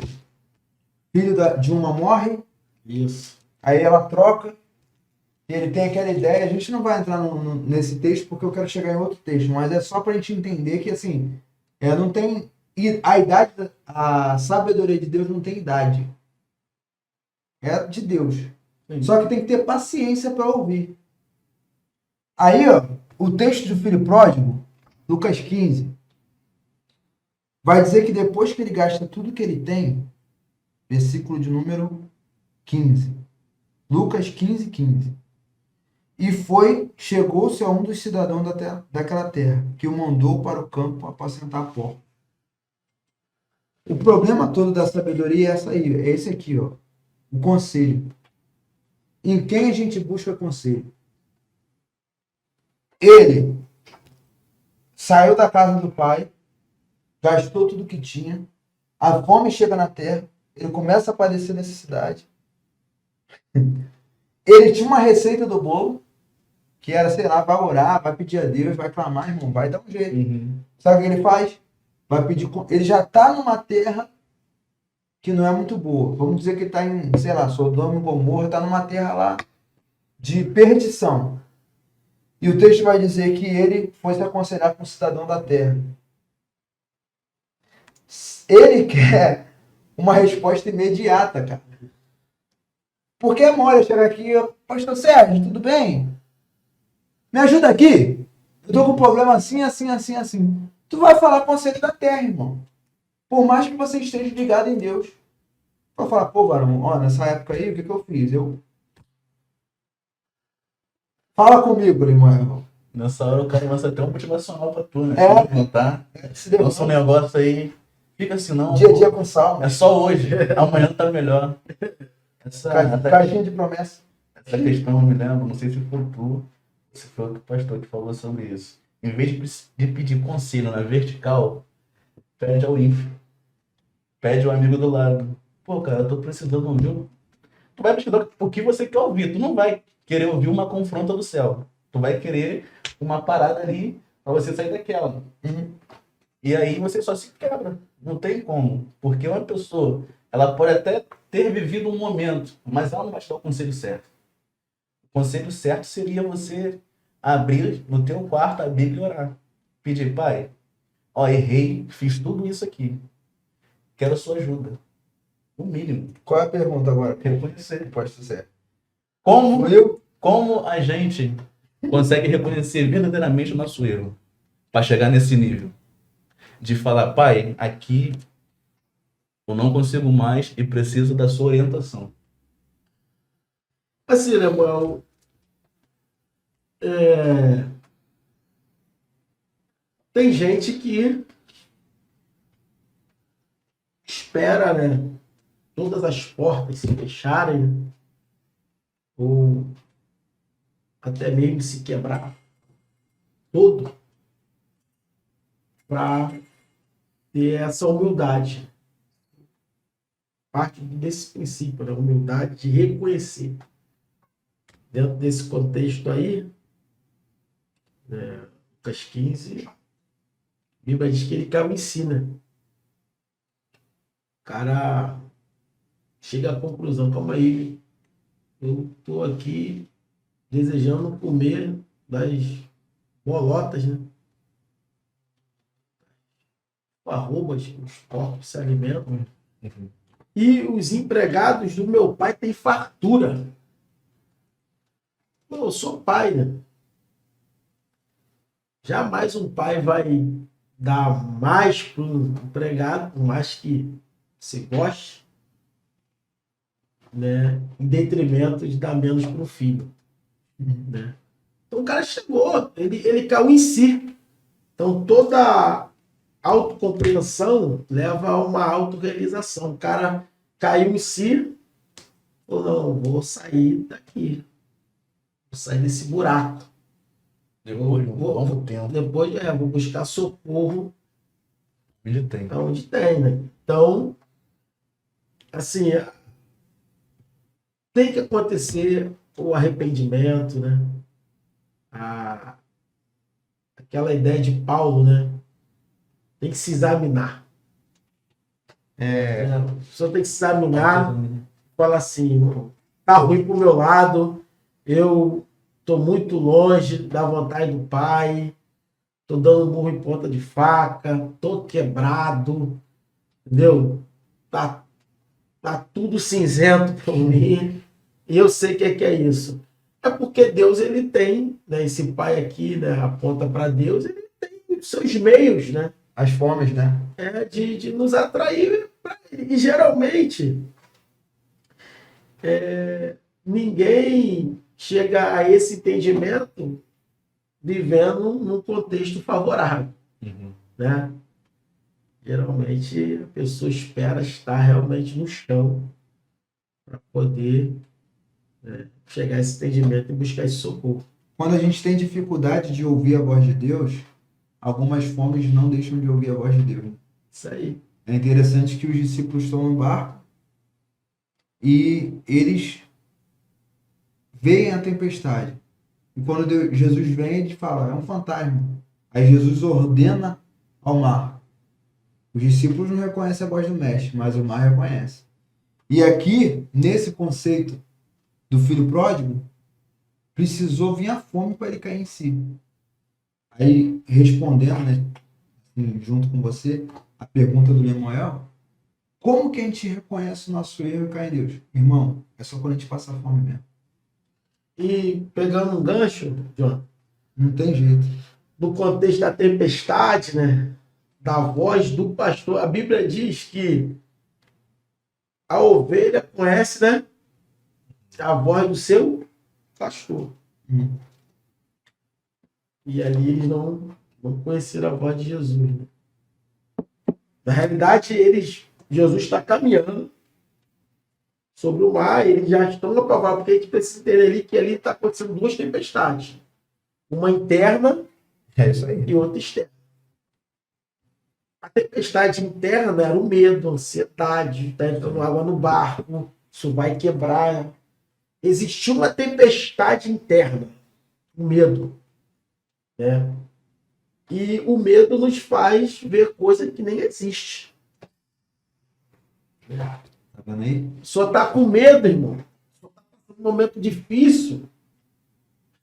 filho de uma morre, Isso. aí ela troca, e ele tem aquela ideia. A gente não vai entrar nesse texto porque eu quero chegar em outro texto, mas é só para a gente entender que assim, não tem a idade, a sabedoria de Deus não tem idade. É de Deus. Sim. Só que tem que ter paciência para ouvir. Aí, ó, o texto do filho pródigo, Lucas 15, vai dizer que depois que ele gasta tudo que ele tem, versículo de número 15. Lucas 15, 15. E chegou-se a um dos cidadãos daquela terra, que o mandou para o campo apacentar porcos. O problema todo da sabedoria é esse aqui, ó. O conselho. Em quem a gente busca conselho? Ele saiu da casa do pai, gastou tudo que tinha, a fome chega na terra, ele começa a padecer necessidade. Ele tinha uma receita do bolo, que era, sei lá, vai orar, vai pedir a Deus, vai clamar, irmão, vai dar um jeito. Sabe o que ele faz? Vai pedir. Ele já está numa terra que não é muito boa. Vamos dizer que ele está em, sei lá, Sodoma e Gomorra, está numa terra lá de perdição. E o texto vai dizer que ele foi se aconselhar com o cidadão da terra. Ele quer uma resposta imediata, cara. Porque é mole eu chegar aqui, pastor Sérgio, tudo bem? Me ajuda aqui. Eu tô com um problema assim, assim, assim, assim. Tu vai falar com o conselho da terra, irmão. Por mais que você esteja ligado em Deus. Vai falar, pô, varão, ó, nessa época aí, o que eu fiz? Fala comigo, irmão. Nessa hora o cara vai ser até um motivacional pra tu, né? É. Se levantar, Se deu lança um negócio aí, fica assim, não. dia a dia com salmo. É só hoje, amanhã tá melhor. Caixinha de promessa. Essa questão eu me lembro, não sei se foi tu, se foi outro pastor que falou sobre isso. Em vez de pedir conselho na vertical, pede ao ínfimo. Pede ao amigo do lado. Pô, cara, eu tô precisando ouvir. Tu vai pesquisar o que você quer ouvir. Tu não vai querer ouvir uma confronta do céu. Tu vai querer uma parada ali pra você sair daquela. E aí você só se quebra. Não tem como. Porque uma pessoa, ela pode até ter vivido um momento, mas ela não vai te dar o conselho certo. O conselho certo seria você abrir no teu quarto a Bíblia e orar. Pedir, pai, Ó, errei, fiz tudo isso aqui. Quero a sua ajuda. O mínimo. Qual é a pergunta agora? Reconhecer. Pode ser. Como, Eu? como a gente consegue reconhecer verdadeiramente o nosso erro para chegar nesse nível? De falar, pai, aqui eu não consigo mais e preciso da sua orientação. Assim, né, irmão? Tem gente que espera, né, todas as portas se fecharem, né, ou até mesmo se quebrar todo para ter essa humildade. Parte desse princípio, da humildade de reconhecer. Dentro desse contexto aí, Lucas 15, a Bíblia diz que ele caiu em si, né? O cara chega à conclusão, calma aí, eu estou aqui desejando comer das bolotas, né? Arrobas, os porcos se alimentam. E os empregados do meu pai têm fartura. Eu sou pai, né? Jamais um pai vai dar mais para um empregado, por mais que se goste, né? Em detrimento de dar menos para o filho. Né? Então o cara chegou, ele caiu em si. Então toda autocompreensão leva a uma autorrealização. O cara caiu em si, falou, não, vou sair daqui. Vou sair desse buraco. Depois de um longo tempo. Depois vou buscar socorro Onde tem. onde tem, né? Então, assim, tem que acontecer o arrependimento, né? Aquela ideia de Paulo, né? Tem que se examinar. A pessoa tem que se examinar, falar assim, tá ruim pro meu lado, eu tô muito longe da vontade do Pai, tô dando burro em ponta de faca, tô quebrado, entendeu? Tá tudo cinzento para mim, e eu sei o que é isso. É porque Deus, ele tem, né, esse Pai aqui, né, aponta para Deus, ele tem os seus meios, né? As formas, né? De nos atrair para ele. E geralmente ninguém chega a esse entendimento vivendo num contexto favorável, né? Geralmente a pessoa espera estar realmente no chão para poder chegar a esse entendimento e buscar esse socorro. Quando a gente tem dificuldade de ouvir a voz de Deus, algumas fomes não deixam de ouvir a voz de Deus. Isso aí. É interessante que os discípulos estão no barco e eles veem a tempestade. E quando Jesus vem, ele fala, é um fantasma. Aí Jesus ordena ao mar. Os discípulos não reconhecem a voz do mestre, mas o mar reconhece. E aqui, nesse conceito do filho pródigo, precisou vir a fome para ele cair em si. Aí, respondendo, né, junto com você, a pergunta do Lemuel, como que a gente reconhece o nosso erro e cai em Deus? Irmão, é só quando a gente passa fome mesmo. E pegando um gancho, John, Não tem jeito. no contexto da tempestade, né, da voz do pastor, a Bíblia diz que a ovelha conhece, né, a voz do seu pastor. E ali eles não conheceram a voz de Jesus. Né? Na realidade, Jesus está caminhando sobre o mar, eles já estão aprovados, porque a gente precisa entender ali que ali está acontecendo duas tempestades. Uma interna Isso aí. e outra externa. A tempestade interna era o medo, a ansiedade, está entrando água no barco, isso vai quebrar. Existiu uma tempestade interna, o medo. Né? E o medo nos faz ver coisa que nem existe. Tá vendo aí? Só tá com medo, irmão. Só tá passando um momento difícil.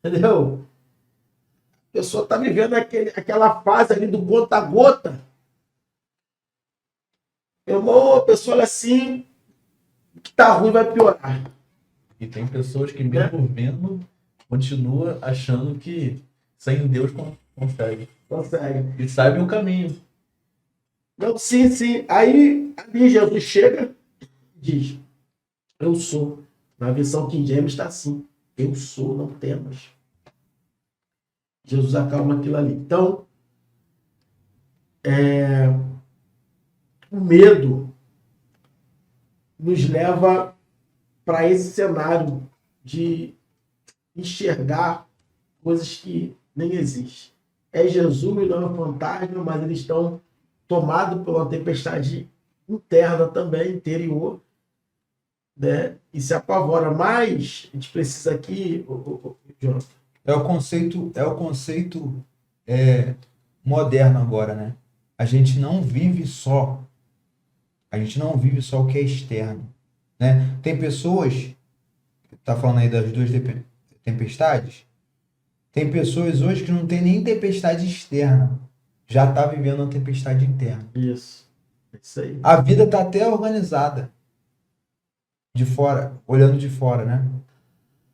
Entendeu? pessoa está vivendo aquela fase ali do gota a gota. Meu irmão, a pessoa olha assim, o que está ruim vai piorar. E tem pessoas que, mesmo vendo, continua achando que sem Deus consegue. Consegue. E sabe o caminho. Não, sim, sim. Aí ali Jesus chega e diz, eu sou. Na versão King James está assim, eu sou, não temas. Jesus acalma aquilo ali. Então, o medo nos leva para esse cenário de enxergar coisas que nem existem. É Jesus, não é um fantasma, mas eles estão tomados por uma tempestade interna também, interior, né? E se apavora. Mas a gente precisa aqui, Jonathan. É o conceito moderno agora, né? A gente não vive só o que é externo, né? Tem pessoas, tá falando aí das duas tempestades, tem pessoas hoje que não tem nem tempestade externa, já tá vivendo uma tempestade interna. Isso. É isso aí. A vida tá até organizada de fora, olhando de fora, né?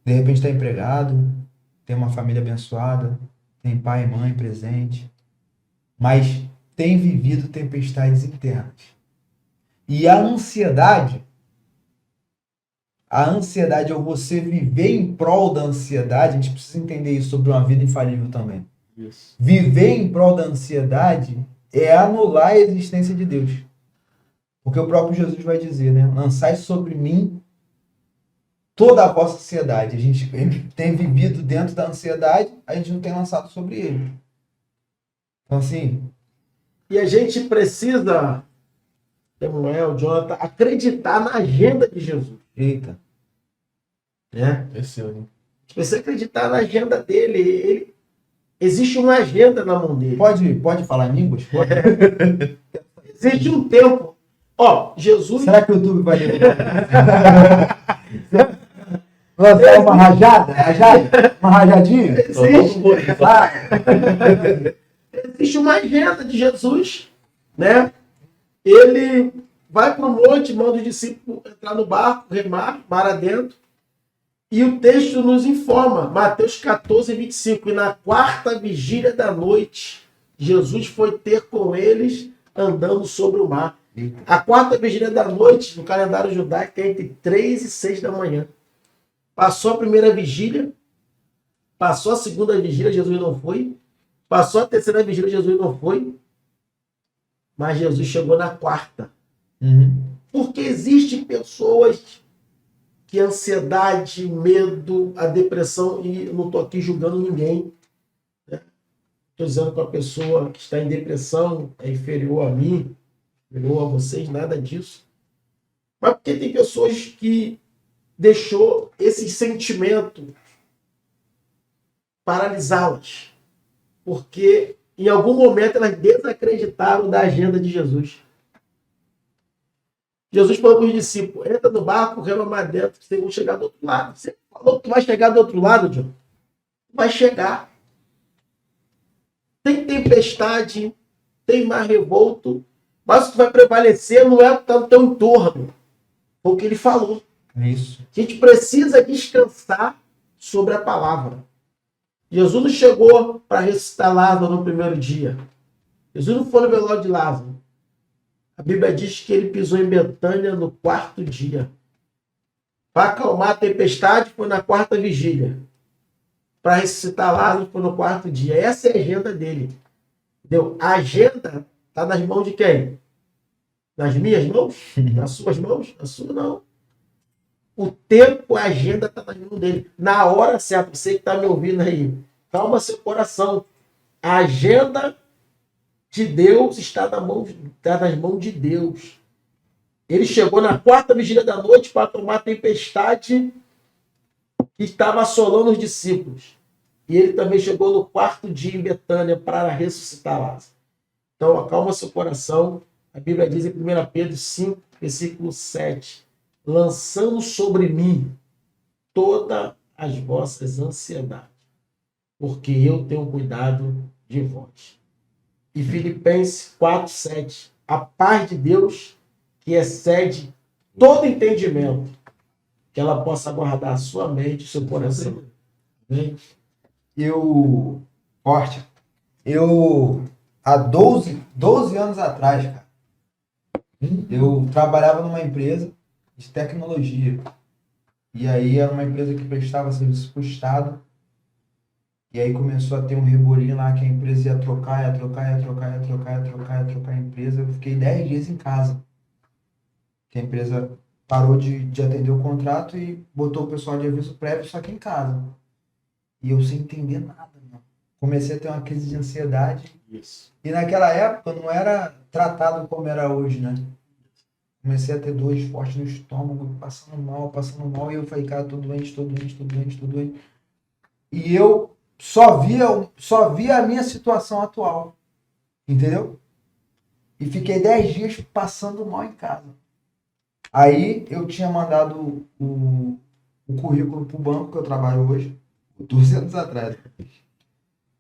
De repente está empregado, tem uma família abençoada, tem pai e mãe presente, mas tem vivido tempestades internas. E a ansiedade ou você viver em prol da ansiedade, a gente precisa entender isso sobre uma vida infalível também. Isso. Viver em prol da ansiedade é anular a existência de Deus. Porque o próprio Jesus vai dizer, né? Lançai sobre mim toda a vossa ansiedade. A gente tem vivido dentro da ansiedade, a gente não tem lançado sobre ele. Então, assim... E a gente precisa, Samuel, Jonathan, acreditar na agenda de Jesus. Eita. Né? Esse ano. A gente precisa acreditar na agenda dele. Existe uma agenda na mão dele. Pode falar em línguas? Pode. Existe um tempo. Ó, Jesus... Será que o YouTube vai lançar uma rajada? Uma rajadinha? Existe uma agenda de Jesus, né? Ele vai para o monte, manda os discípulos entrar no barco, remar, mar adentro. E o texto nos informa, Mateus 14, 25. E na quarta vigília da noite, Jesus foi ter com eles andando sobre o mar. A quarta vigília da noite, no calendário judaico, é entre 3 e 6 da manhã. Passou a primeira vigília, passou a segunda vigília, Jesus não foi. Passou a terceira vigília, Jesus não foi. Mas Jesus chegou na quarta. Porque existem pessoas que a ansiedade, medo, a depressão, e eu não estou aqui julgando ninguém. Estou dizendo que a pessoa que está em depressão é inferior a mim, inferior a vocês, nada disso. Mas porque tem pessoas que deixou esse sentimento paralisá-las. Porque em algum momento elas desacreditaram da agenda de Jesus. Jesus falou para os discípulos, entra no barco, rema mais dentro, que vocês vão chegar do outro lado. Você falou que tu vai chegar do outro lado, John? Vai chegar. Tem tempestade, tem mar revolto, mas o que vai prevalecer não é o que está no teu entorno. Foi o que ele falou. Isso. A gente precisa descansar sobre a palavra. Jesus não chegou para ressuscitar Lázaro no primeiro dia. Jesus não foi no velório de Lázaro. A Bíblia diz que ele pisou em Betânia no quarto dia. Para acalmar a tempestade foi na quarta vigília. Para ressuscitar Lázaro foi no quarto dia. Essa é a agenda dele. Entendeu? A agenda está nas mãos de quem? Nas minhas mãos? Nas suas mãos? Na sua não. O tempo, a agenda está nas mãos dele. Na hora certa, você que está me ouvindo aí, calma seu coração. A agenda de Deus está nas mãos de Deus. Ele chegou na quarta vigília da noite para tomar a tempestade que estava assolando os discípulos. E ele também chegou no quarto dia em Betânia para ressuscitar Lázaro. Então, acalma seu coração. A Bíblia diz em 1 Pedro 5, versículo 7. Lançando sobre mim todas as vossas ansiedades. porque eu tenho cuidado de vós. E Filipenses 4:7. A paz de Deus, que excede todo entendimento, que ela possa guardar a sua mente e seu coração. Amém? Forte, há 12 anos atrás, cara, eu trabalhava numa empresa de tecnologia. E aí era uma empresa que prestava serviço para o Estado. E aí começou a ter um rebolinho lá que a empresa ia trocar a empresa. Eu fiquei 10 dias em casa. Que a empresa parou de atender o contrato e botou o pessoal de aviso prévio só que em casa. E eu sem entender nada, mano. Comecei a ter uma crise de ansiedade. Isso. E naquela época não era tratado como era hoje, né? Comecei a ter dores fortes no estômago, passando mal. E eu falei, cara, tô doente. E eu só via a minha situação atual. Entendeu? E fiquei 10 dias passando mal em casa. Aí eu tinha mandado o currículo pro banco que eu trabalho hoje, 12 anos atrás.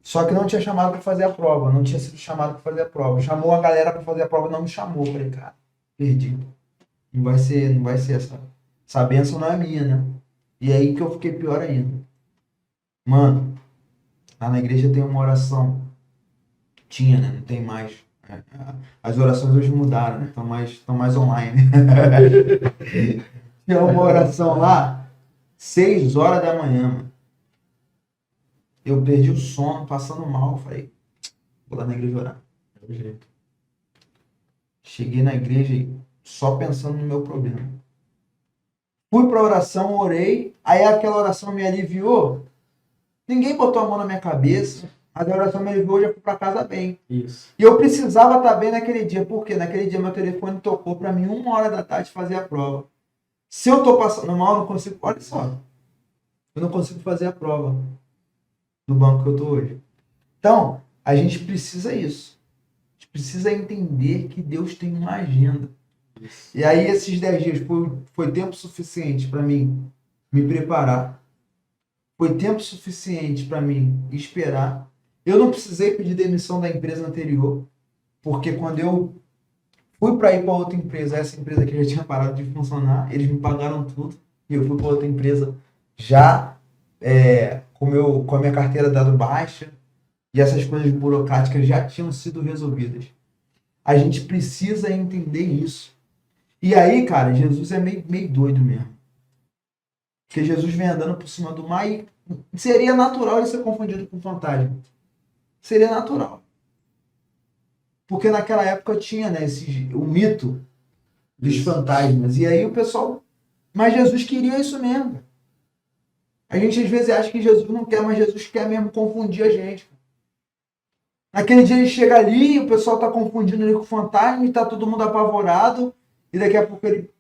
Só que não tinha chamado para fazer a prova, não tinha sido chamado para fazer a prova. Chamou a galera para fazer a prova, não me chamou. Falei, cara, perdi. Não vai ser essa bênção não é minha, né? E aí que eu fiquei pior ainda. Mano, lá na igreja tem uma oração. Tinha, né? Não tem mais. As orações hoje mudaram, né? Estão mais online. Tinha uma oração lá, 6 horas da manhã, mano. Eu perdi o sono, passando mal. Falei, vou lá na igreja orar. Cheguei na igreja só pensando no meu problema. Fui pra oração, orei. Aí aquela oração me aliviou. Ninguém botou a mão na minha cabeça. A oração me aliviou, já fui pra casa bem. Isso. E eu precisava estar bem naquele dia. Por quê? Naquele dia meu telefone tocou pra mim 1h da tarde fazer a prova. Se eu tô passando mal, eu não consigo... Olha só. Eu não consigo fazer a prova no banco que eu tô hoje. Então, a gente precisa isso. A gente precisa entender que Deus tem uma agenda. Isso. E aí esses 10 dias foi tempo suficiente para mim me preparar. Foi tempo suficiente para mim esperar. Eu não precisei pedir demissão da empresa anterior, porque quando eu fui para ir para outra empresa, essa empresa que já tinha parado de funcionar, eles me pagaram tudo e eu fui para outra empresa já com a minha carteira dado baixa e essas coisas burocráticas já tinham sido resolvidas. A gente precisa entender isso. E aí, cara, Jesus é meio doido mesmo. Porque Jesus vem andando por cima do mar e seria natural ele ser confundido com fantasma. Seria natural. Porque naquela época tinha, né, o mito dos fantasmas. E aí o pessoal... Mas Jesus queria isso mesmo. A gente às vezes acha que Jesus não quer, mas Jesus quer mesmo confundir a gente. Naquele dia ele chega ali, o pessoal está confundindo ele com fantasma e está todo mundo apavorado. E daqui a pouco ele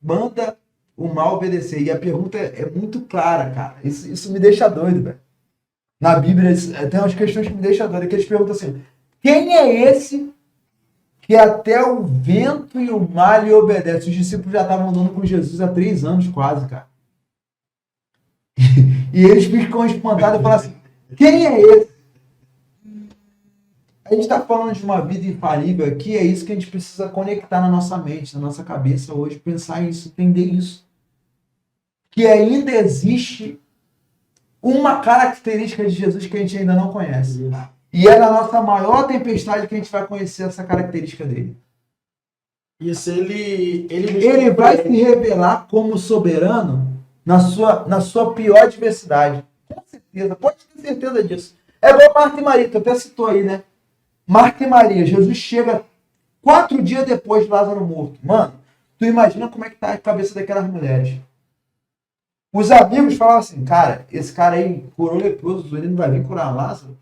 manda o mal obedecer. E a pergunta é muito clara, cara. Isso me deixa doido, velho. Na Bíblia tem umas questões que me deixam doido. Que eles perguntam assim, quem é esse que até o vento e o mar lhe obedecem? Os discípulos já estavam andando com Jesus há 3 anos quase, cara. E eles ficam espantados e falam assim, quem é esse? A gente está falando de uma vida infalível aqui, é isso que a gente precisa conectar na nossa mente, na nossa cabeça hoje, pensar isso, entender isso. Que ainda existe uma característica de Jesus que a gente ainda não conhece. E é na nossa maior tempestade que a gente vai conhecer essa característica dele. Isso, ele vai se revelar como soberano na sua pior adversidade. Com certeza, pode ter certeza disso. É igual Marta e Maria, tu até citou aí, né? Marta e Maria, Jesus chega 4 dias depois de Lázaro morto. Mano, tu imagina como é que tá a cabeça daquelas mulheres. Os amigos falavam assim, cara, esse cara aí curou leproso, ele não vai vir curar Lázaro?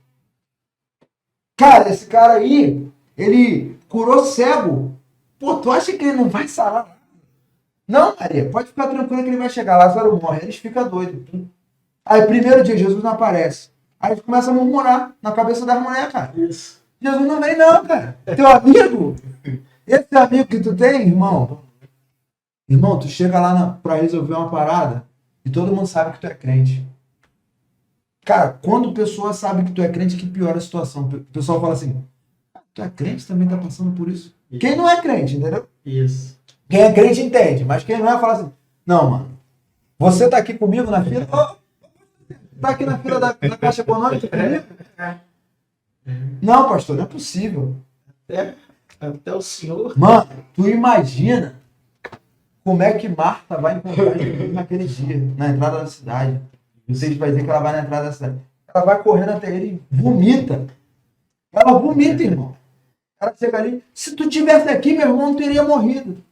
Cara, esse cara aí, ele curou cego. Pô, tu acha que ele não vai sarar? Não, Maria, pode ficar tranquilo que ele vai chegar. Lázaro morre, eles ficam doidos. Aí, primeiro dia, Jesus não aparece. Aí eles começam a murmurar na cabeça das mulheres, cara. Isso. Jesus não vem não, cara. Teu amigo, esse amigo que tu tem, irmão, tu chega lá pra resolver uma parada e todo mundo sabe que tu é crente. Cara, quando a pessoa sabe que tu é crente, que piora a situação. O pessoal fala assim, tu é crente, também tá passando por isso. Quem não é crente, entendeu? Isso. Quem é crente entende, mas quem não é, fala assim, não, mano, você tá aqui comigo na fila? Ô, tá aqui na fila da Caixa Econômica comigo? Não, pastor, não é possível. Até o senhor. Mano, tu imagina como é que Marta vai encontrar Jesus naquele dia, na entrada da cidade. Vocês vai dizer que ela vai na entrada da cidade. Ela vai correndo até ele e vomita. Ela vomita, irmão. Ela chega ali, se tu tivesse aqui, meu irmão, não teria morrido.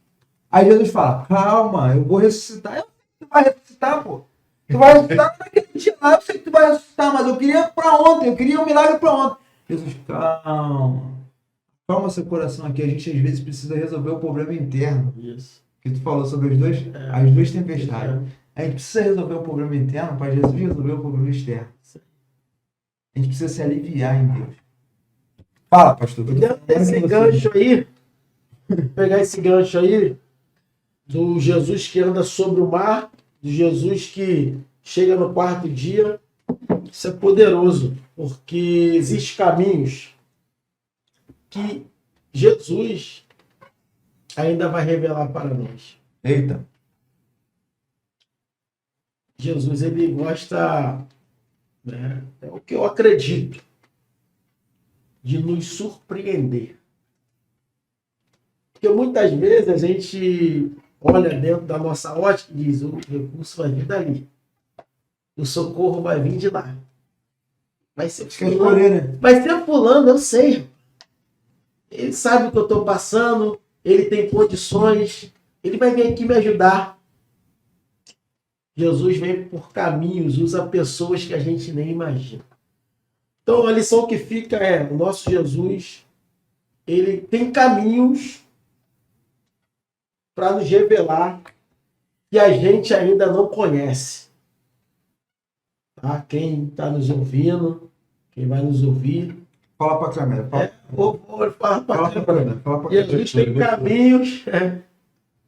Aí Jesus fala, calma, eu vou ressuscitar. Eu sei que tu vai ressuscitar, pô. Tu vai ressuscitar naquele dia lá, eu sei que tu vai ressuscitar, mas eu queria pra ontem, eu queria um milagre pra ontem. Jesus, calma. Calma seu coração aqui, a gente às vezes precisa resolver o problema interno. Isso. Que tu falou sobre as duas tempestades. A gente precisa resolver o problema interno para Jesus resolver o problema externo. A gente precisa se aliviar em Deus. Fala, pastor. Dentro desse gancho aí, pegar esse gancho aí, do Jesus que anda sobre o mar, do Jesus que chega no quarto dia, isso é poderoso, porque existem caminhos que Jesus ainda vai revelar para nós. Eita. Jesus, ele gosta, né, é o que eu acredito, de nos surpreender. Porque muitas vezes a gente olha dentro da nossa ótica e diz, o recurso vai vir dali. O socorro vai vir de lá. Vai ser Quer escolher, né? Vai ser fulano, eu sei. Ele sabe o que eu estou passando, ele tem condições, ele vai vir aqui me ajudar. Jesus vem por caminhos, usa pessoas que a gente nem imagina. Então a lição que fica é, o nosso Jesus, ele tem caminhos para nos revelar que a gente ainda não conhece. Tá? Quem está nos ouvindo, quem vai nos ouvir. Fala para a câmera. Vou falar para a câmera. Fala pra Jesus tem caminhos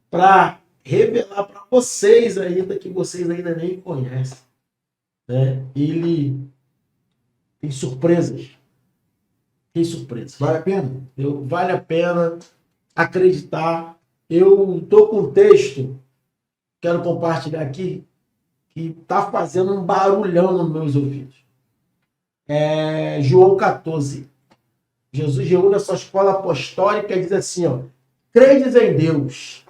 para revelar para vocês ainda que vocês ainda nem conhecem. Né? Ele tem surpresas. Tem surpresas. Vale a pena? Vale a pena acreditar. Eu estou com um texto, quero compartilhar aqui, que está fazendo um barulhão nos meus ouvidos. É João 14. Jesus reúne a sua escola apostólica e diz assim, ó, credes em Deus,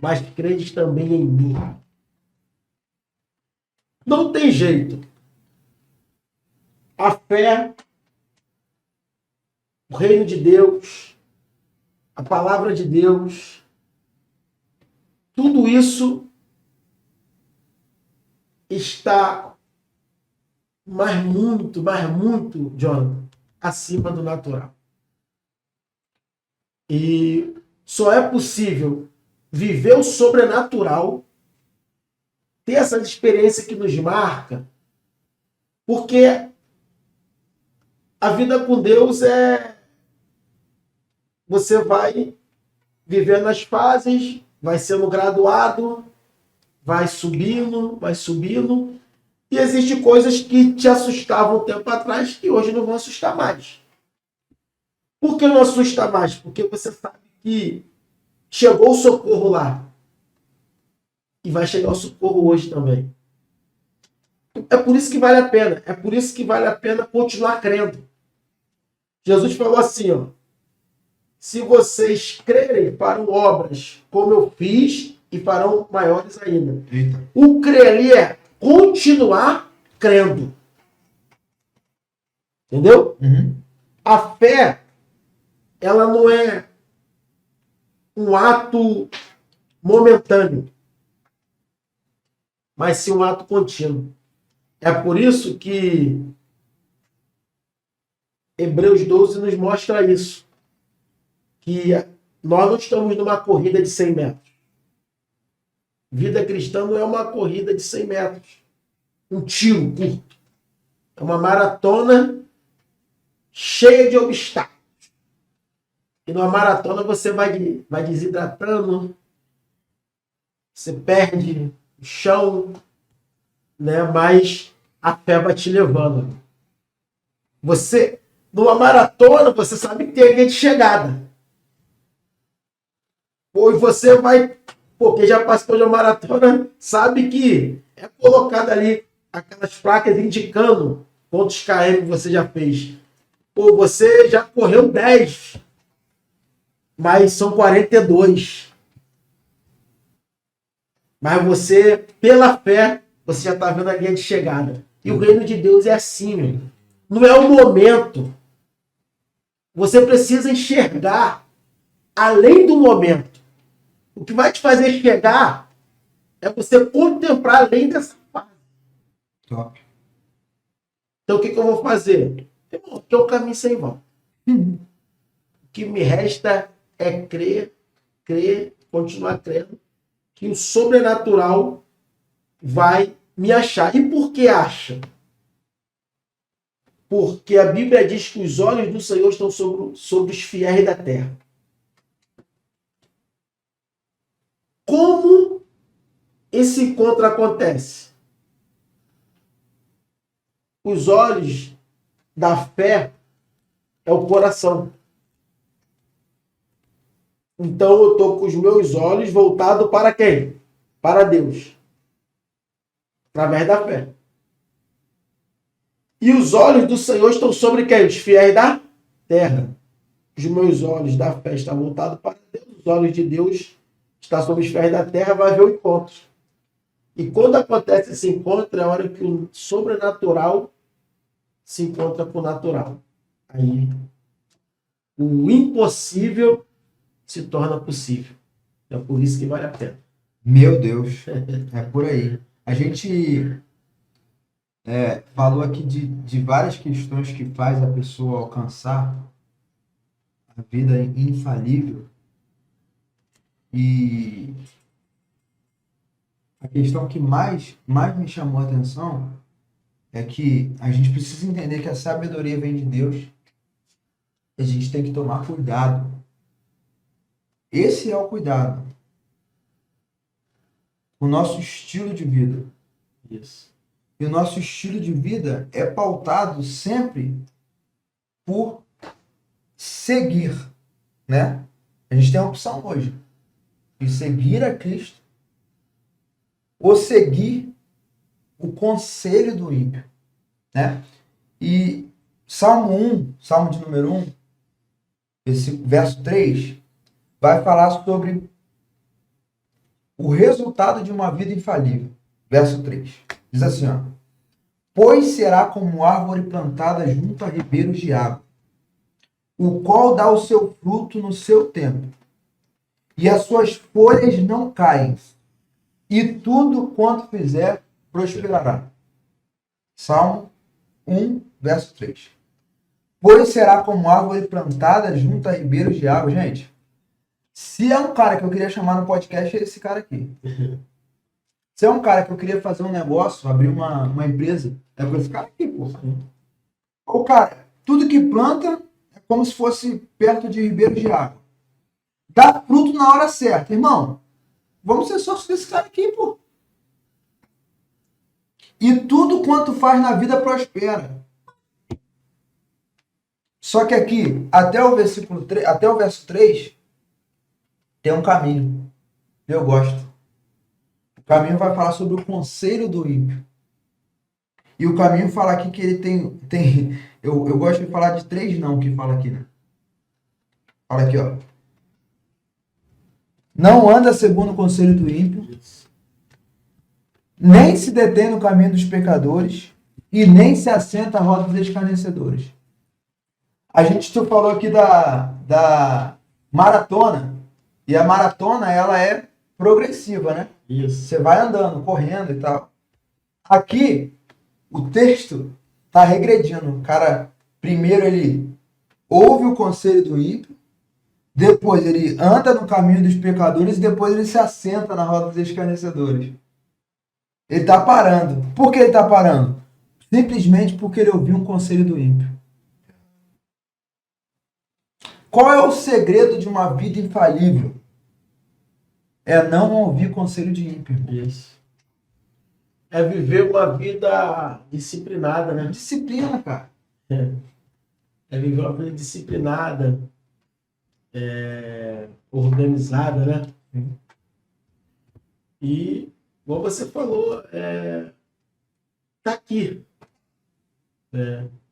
mas credes também em mim. Não tem jeito. A fé, o reino de Deus, a palavra de Deus, tudo isso está mais muito, Jonathan, acima do natural. E só é possível viver o sobrenatural, ter essa experiência que nos marca, porque a vida com Deus é... Você vai vivendo as fases, vai sendo graduado, vai subindo, e existem coisas que te assustavam um tempo atrás que hoje não vão assustar mais. Por que não assusta mais? Porque você sabe que chegou o socorro lá. E vai chegar o socorro hoje também. É por isso que vale a pena. É por isso que vale a pena continuar crendo. Jesus falou assim, ó. Se vocês crerem, farão obras como eu fiz e farão maiores ainda. Eita. O crer ali é continuar crendo. Entendeu? Uhum. A fé, ela não é um ato momentâneo, mas sim um ato contínuo. É por isso que Hebreus 12 nos mostra isso. Que nós não estamos numa corrida de 100 metros. Vida cristã não é uma corrida de 100 metros. Um tiro curto. É uma maratona cheia de obstáculos. E numa maratona você vai desidratando, você perde o chão, né, mais a fé vai te levando. Você, numa maratona, você sabe que tem a linha de chegada. Pois você vai, porque já participou de uma maratona, sabe que é colocado ali aquelas placas indicando quantos km você já fez. Pô, você já correu 10, mas são 42. Mas você, pela fé, você já está vendo a linha de chegada. E o reino de Deus é assim, meu. Não é o momento. Você precisa enxergar além do momento. O que vai te fazer chegar é você contemplar além dessa fase. Top. Então o que eu vou fazer? Irmão, que é um caminho sem volta. O que me resta é crer, continuar crendo que o sobrenatural vai me achar. E por que acha? Porque a Bíblia diz que os olhos do Senhor estão sobre os fiéis da terra. Como esse encontro acontece? Os olhos da fé é o coração. Então eu estou com os meus olhos voltados para quem? Para Deus. Através da fé. E os olhos do Senhor estão sobre quem? Os fiéis da terra. Os meus olhos da fé estão voltados para Deus. Os olhos de Deus estão sobre os fiéis da terra, vai haver o encontro. E quando acontece esse encontro, é a hora que o sobrenatural se encontra com o natural. Aí o impossível se torna possível. É por isso que vale a pena. Meu Deus, é por aí. A gente falou aqui de várias questões que faz a pessoa alcançar a vida infalível. E a questão que mais me chamou a atenção é que a gente precisa entender que a sabedoria vem de Deus e a gente tem que tomar cuidado. Esse é o cuidado. O nosso estilo de vida. Isso. E o nosso estilo de vida é pautado sempre por seguir, né? A gente tem a opção hoje de seguir a Cristo ou seguir o conselho do ímpio, né? E Salmo de número 1, esse verso 3, vai falar sobre o resultado de uma vida infalível. Verso 3. Diz assim, ó: pois será como árvore plantada junto a ribeiros de água, o qual dá o seu fruto no seu tempo, e as suas folhas não caem, e tudo quanto fizer prosperará. Salmo 1, verso 3. Pois será como árvore plantada junto a ribeiros de água. Gente, se é um cara que eu queria chamar no podcast, é esse cara aqui. Se é um cara que eu queria fazer um negócio, abrir uma empresa, é com esse cara aqui, pô. O cara, tudo que planta é como se fosse perto de ribeiros de água. Dá fruto na hora certa. Irmão, vamos ser sócios desse cara aqui, pô. E tudo quanto faz na vida prospera. Só que aqui, até o verso 3, tem um caminho. Eu gosto. O caminho vai falar sobre o conselho do ímpio. E o caminho fala aqui que ele tem eu gosto de falar de 3 não que fala aqui, né? Fala aqui, ó. Não anda segundo o conselho do ímpio, nem se detém no caminho dos pecadores, e nem se assenta à roda dos escarnecedores. A gente falou aqui da maratona, e a maratona, ela é progressiva, né? Isso. Você vai andando, correndo e tal. Aqui, o texto está regredindo. O cara, primeiro ele ouve o conselho do ímpio, depois ele anda no caminho dos pecadores e depois ele se assenta na roda dos escarnecedores. Ele está parando. Por que ele está parando? Simplesmente porque ele ouviu um conselho do ímpio. Qual é o segredo de uma vida infalível? É não ouvir conselho de ímpio. Isso. é viver uma vida disciplinada, né? Disciplina, cara. É viver uma vida disciplinada, organizada, né? Sim. E, como você falou, tá aqui.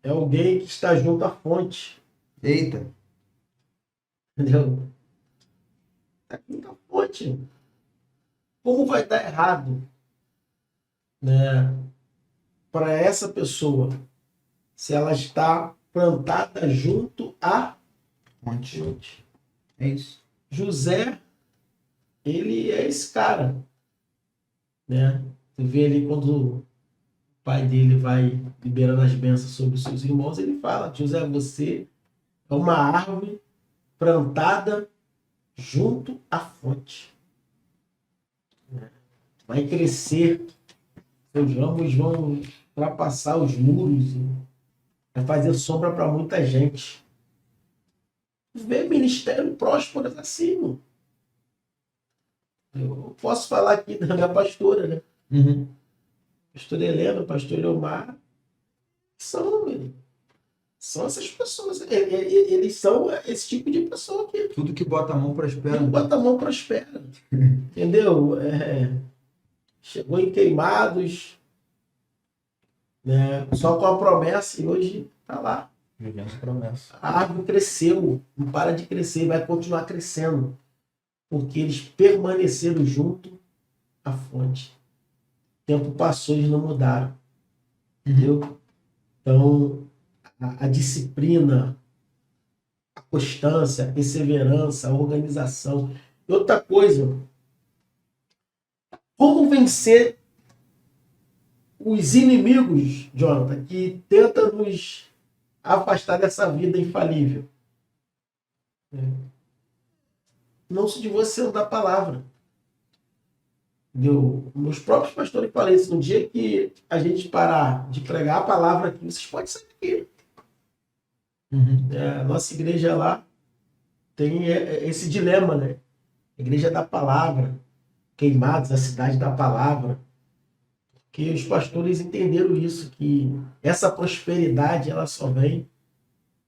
É alguém que está junto à fonte, Eita. entendeu? Tá aqui junto à fonte. Como vai dar errado, né, para essa pessoa se ela está plantada junto à Fonte. fonte? É isso. José, ele é esse cara, né? Você vê ali quando o pai dele vai liberando as bênçãos sobre os seus irmãos, ele fala: José, você é uma árvore plantada junto à fonte. Vai crescer, seus ramos vão ultrapassar os muros, vai fazer sombra para muita gente. Vê ministério próspero assim, mano. Eu posso falar aqui da minha pastora, né? Uhum. Pastor Helena, pastor Elmar, são essas pessoas. Eles são esse tipo de pessoa que Tudo que bota a mão prospera. não bota a mão prospera. Entendeu? Chegou em Queimados, né? Só com a promessa, e hoje está lá. Vivendo promessa. A árvore cresceu, não para de crescer, vai continuar crescendo, porque eles permaneceram junto à fonte. O tempo passou e eles não mudaram. Entendeu? Então, a disciplina, a constância, a perseverança, a organização. E outra coisa, como vencer os inimigos, Jonathan, que tentam nos afastar dessa vida infalível? Não se divorciando da palavra. Meus próprios pastores falam isso. No dia que a gente parar de pregar a palavra aqui, vocês podem sair daqui. Uhum. A nossa igreja lá tem esse dilema, né? A igreja da palavra, Queimados, a cidade da palavra. Porque os pastores entenderam isso, que essa prosperidade ela só vem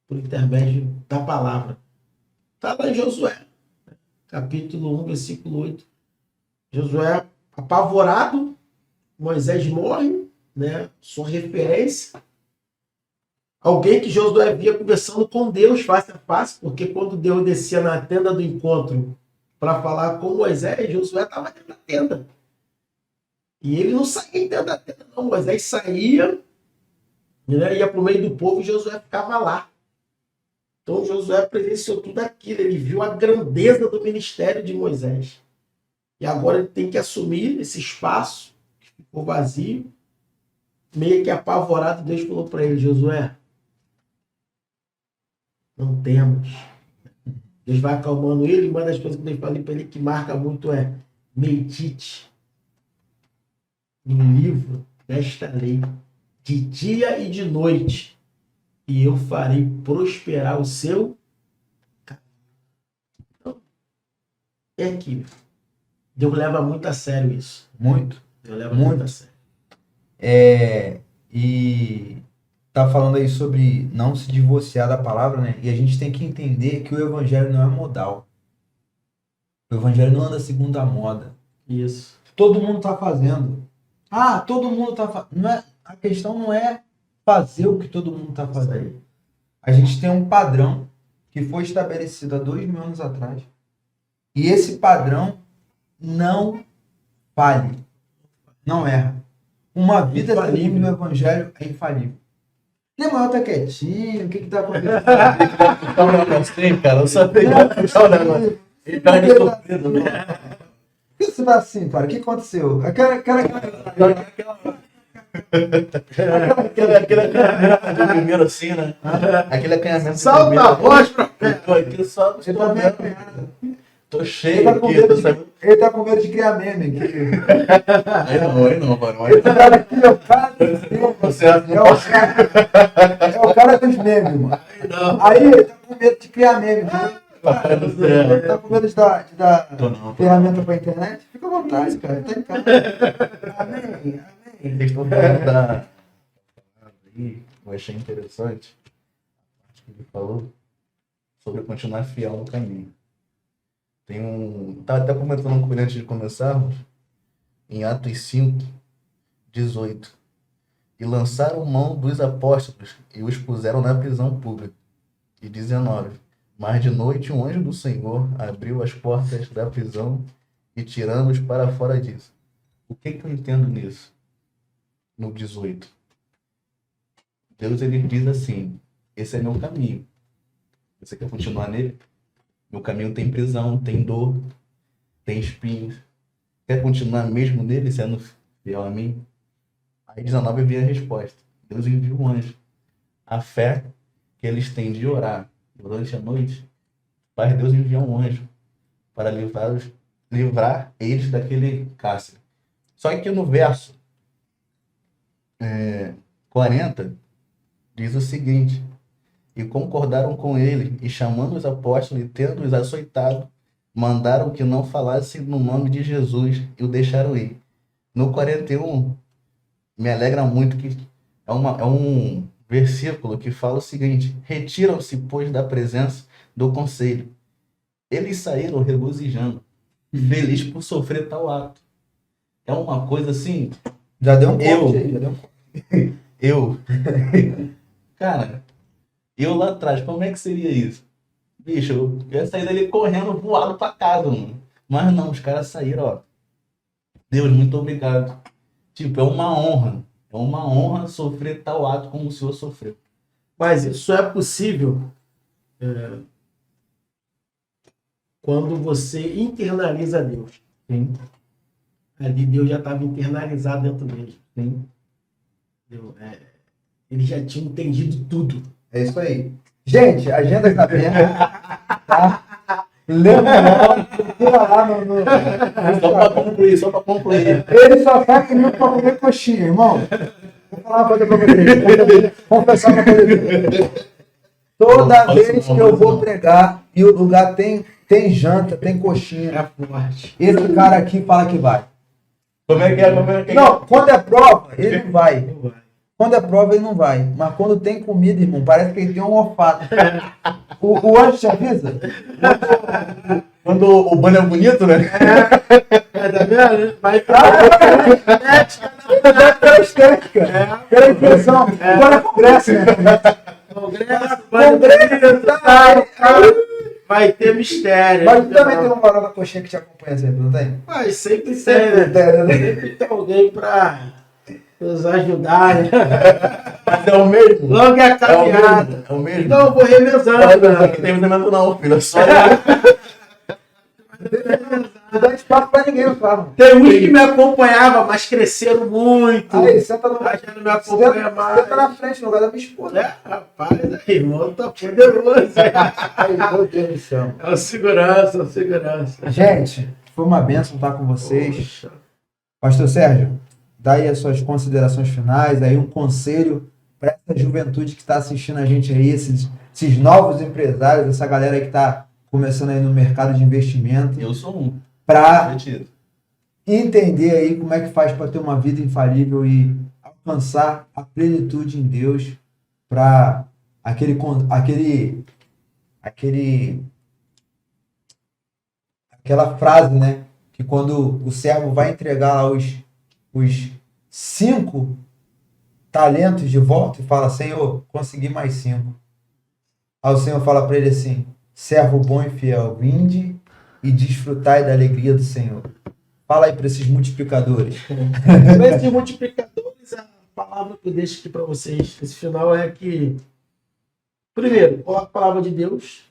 por intermédio da palavra. Está lá em Josué, capítulo 1, versículo 8. Josué apavorado, Moisés morre, né? Sua referência. Alguém que Josué via conversando com Deus face a face, porque quando Deus descia na tenda do encontro para falar com Moisés, Josué estava dentro da tenda. E ele não saía dentro da tenda, não. Moisés saía, né? Ia para o meio do povo e Josué ficava lá. Então Josué presenciou tudo aquilo, ele viu a grandeza do ministério de Moisés. E agora ele tem que assumir esse espaço que ficou vazio, meio que apavorado. Deus falou para ele: Josué, não temos. Deus vai acalmando ele. Uma das coisas que Deus falou para ele que marca muito é: medite no livro desta lei, de dia e de noite, e eu farei prosperar o seu caminho. Então, é aquilo. Deus leva muito a sério isso. Muito. Deus leva muito a sério. E tá falando aí sobre não se divorciar da palavra, né? E a gente tem que entender que o evangelho não é modal. O evangelho não anda segundo a moda. Isso. Todo mundo tá fazendo. Todo mundo tá fazendo. A questão não é fazer o que todo mundo tá fazendo. A gente tem um padrão que foi estabelecido há 2000 anos atrás. E esse padrão não falha. Não erra. Uma vida livre no evangelho é infalível. Lemael tá quietinho, o que tá acontecendo? Cara, eu sabia que ia puxar o negócio. Ele tá de surpresa, né? Por que você tá assim, cara? O que aconteceu? Aquela Aquele acanhamento de primeiro assim, né? Aquele acanhamento de Salta primeiro. a voz pra Eu tô aqui só Você tá bem apanhado. tô Ele cheio tá com aqui, medo tô de, sabendo. ele tá com medo de criar meme aqui. Aí não, mano. Ele tá aqui, é o cara dos memes. Você É o cara dos memes, mano. Aí ele tá com medo de criar meme, entendeu? Ele tá com medo de dar Tô não. ferramenta pra internet? Fica à vontade, cara. Tá em casa. Amém. Vocês estão falando da... Eu achei interessante a parte que ele falou sobre continuar fiel no caminho. Tem um... Estava até comentando com ele antes de começarmos, em Atos 5:18. E lançaram mão dos apóstolos e os puseram na prisão pública. E 19. Mas de noite um anjo do Senhor abriu as portas da prisão e tirando-os para fora disso. O que eu entendo nisso? No 18. Deus ele diz assim: esse é meu caminho. Você quer continuar nele? Meu caminho tem prisão, tem dor, tem espinhos. Quer continuar mesmo nele, sendo fiel a mim? Aí 19 vem a resposta. Deus envia um anjo. A fé que eles têm de orar durante a noite faz Deus enviar um anjo para livrar eles daquele cárcere. Só que no verso 40 diz o seguinte: e concordaram com ele, e chamando os apóstolos e tendo-os açoitado, mandaram que não falassem no nome de Jesus e o deixaram ir. No 41, me alegra muito que é um versículo que fala o seguinte: retiram-se, pois, da presença do conselho. Eles saíram regozijando, felizes por sofrer tal ato. É uma coisa assim... Já deu um corte aí, já deu um corte. Cara, eu lá atrás, como é que seria isso? Bicho, eu ia sair dali correndo, voado pra casa, mano. Mas não, os caras saíram, ó. Deus, muito obrigado. Tipo, é uma honra. É uma honra sofrer tal ato como o Senhor sofreu. Mas isso é possível quando você internaliza Deus. Sim, Ali Deus já estava internalizado dentro dele. sim. Entendeu? Ele já tinha entendido tudo. É isso aí. Gente, agenda tá aberta, tá? Lembrando, procura lá no... Só pra concluir. Ele só tá comigo pra comer coxinha, irmão. Vou falar uma coisa pra vocês. Vou confessar uma coisa aqui. Toda vez que eu vou pregar e o lugar tem janta, tem coxinha, É forte. esse cara aqui fala que vai. Como é que é? Não, quando é prova, ele não vai. Não vai. Quando é prova, ele não vai. Mas quando tem comida, irmão, parece que ele tem um olfato. O anjo te avisa? Quando o banho é bonito, né? Tá vendo? Vai Pela estética, pela impressão. Agora é congresso, né? Vai ter mistério. Mas tu também tem um varão da coxinha que te acompanha sempre, não tem? Mas sempre Sempre tem, né? tem, né? Sempre tem alguém pra nos ajudar, né? Mas é o mesmo? Logo é a caminhada. É o mesmo? Então eu vou revezando. Não tem movimento não, filho. É só... Não dá espaço pra ninguém no carro. Tem uns que me acompanhavam, mas cresceram muito. Aí, senta no... Aí já não me acompanha mais. Senta na frente, no lugar da minha esposa. Rapaz, aí, irmão, tá poderoso. Ai, meu Deus do céu. É o segurança, é o segurança. Gente, foi uma bênção estar com vocês. Poxa. Pastor Sérgio, dá aí as suas considerações finais, aí um conselho para essa juventude que está assistindo a gente aí, esses novos empresários, essa galera aí que está começando aí no mercado de investimento, Eu sou um. para Repetido. entender aí como é que faz para ter uma vida infalível e alcançar a plenitude em Deus, para aquela frase, né, que quando o servo vai entregar lá os 5 talentos de volta e fala: Senhor, consegui mais 5. Aí o Senhor fala para ele assim: servo bom e fiel, vinde e desfrutai da alegria do Senhor. Fala aí para esses multiplicadores. Para esses multiplicadores, a palavra que eu deixo aqui para vocês, esse final, é que, primeiro, coloque a palavra de Deus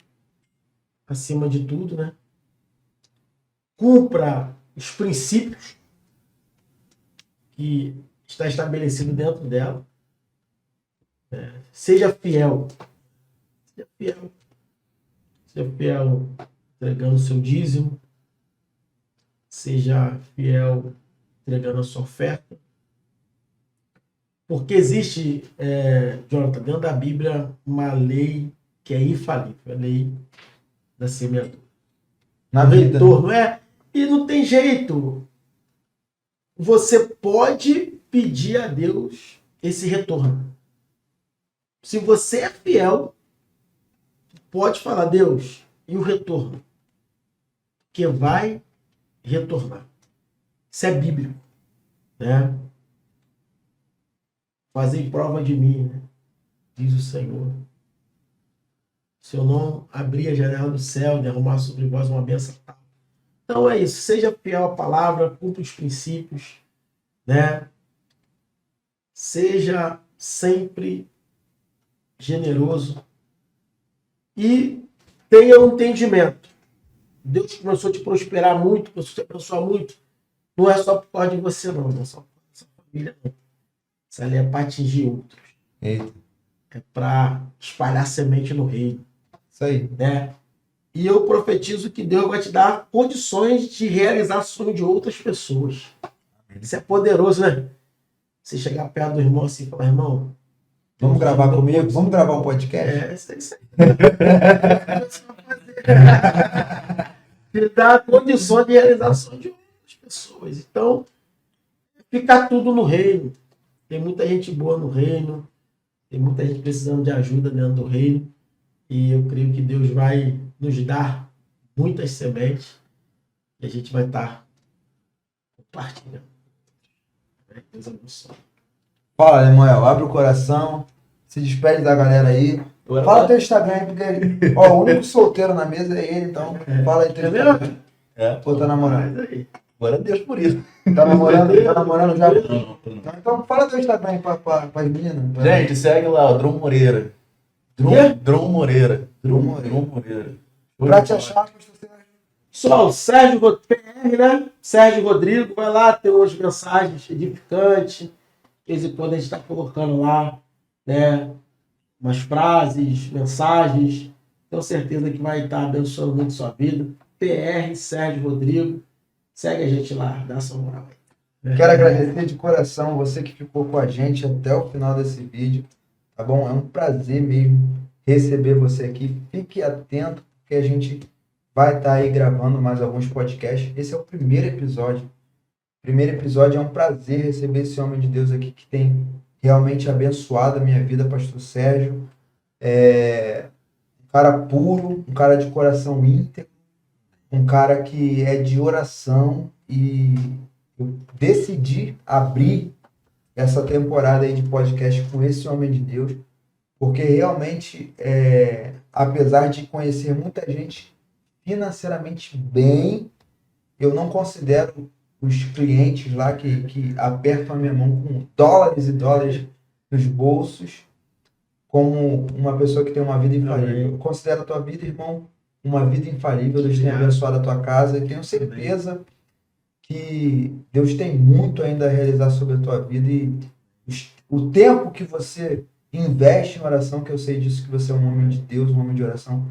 acima de tudo, né? Cumpra os princípios que está estabelecido dentro dela. Seja fiel. Seja fiel. Seja fiel entregando o seu dízimo. Seja fiel entregando a sua oferta. Porque existe, Jonathan, dentro da Bíblia, uma lei que é infalível. A lei da semeadura. Na vida. Retorno, E não tem jeito. Você pode pedir a Deus esse retorno. Se você é fiel, pode falar, Deus, e o retorno? Que vai retornar. Isso é bíblico, né? Fazei prova de mim, né? Diz o Senhor. Se eu não abrir a janela do céu e derramar sobre vós uma bênção. Então é isso. Seja fiel à palavra, cumpra os princípios, né? Seja sempre generoso e tenha um entendimento. Deus começou a te prosperar muito, começou a te abençoar muito. Não é só por causa de você, não. Não é só por causa da sua família, não. Isso ali é para atingir outros. Eita. É para espalhar semente no reino. Isso aí. Né? E eu profetizo que Deus vai te dar condições de realizar sonhos de outras pessoas. Isso é poderoso, né? Você chegar perto do irmão assim e falar, irmão, Vamos gravar comigo? Vamos gravar um podcast? isso aí. Te dá condições de realização de outras pessoas. Então, ficar tudo no reino. Tem muita gente boa no reino. Tem muita gente precisando de ajuda dentro do reino. E eu creio que Deus vai nos dar muitas sementes. E a gente vai estar compartilhando. Deus abençoe. Fala, Lemuel, abre o coração, se despede da galera aí. Fala teu Instagram aí, porque ó, o único solteiro na mesa é ele, então fala aí teu Instagram. Pô, tá namorando. Glória a Deus por isso. Tá namorando já? Não. Então fala teu Instagram aí pra as meninas. Gente, segue lá, o Drum Moreira. Drum Moreira. Pra te achar, Pessoal, Sérgio PR, né? Sérgio Rodrigo, vai lá, tem umas mensagens edificantes. De vez em quando a gente está colocando lá, né? Umas frases, mensagens. Tenho certeza que vai estar abençoando muito sua vida. PR, Sérgio Rodrigo. Segue a gente lá, dá sua moral aí. quero agradecer de coração você que ficou com a gente até o final desse vídeo, tá bom? É um prazer mesmo receber você aqui. Fique atento, porque a gente vai estar aí gravando mais alguns podcasts. Esse é o primeiro episódio. Primeiro episódio, é um prazer receber esse homem de Deus aqui que tem realmente abençoado a minha vida, pastor Sérgio. Um cara puro, um cara de coração íntegro, um cara que é de oração, e eu decidi abrir essa temporada aí de podcast com esse homem de Deus, porque realmente, apesar de conhecer muita gente financeiramente bem, eu não considero os clientes lá que apertam a minha mão com dólares e dólares nos bolsos como uma pessoa que tem uma vida infalível. Eu considero a tua vida, irmão, uma vida infalível. Deus tem abençoado a tua casa e tenho certeza que Deus tem muito ainda a realizar sobre a tua vida, e o tempo que você investe em oração, que eu sei disso, que você é um homem de Deus, um homem de oração,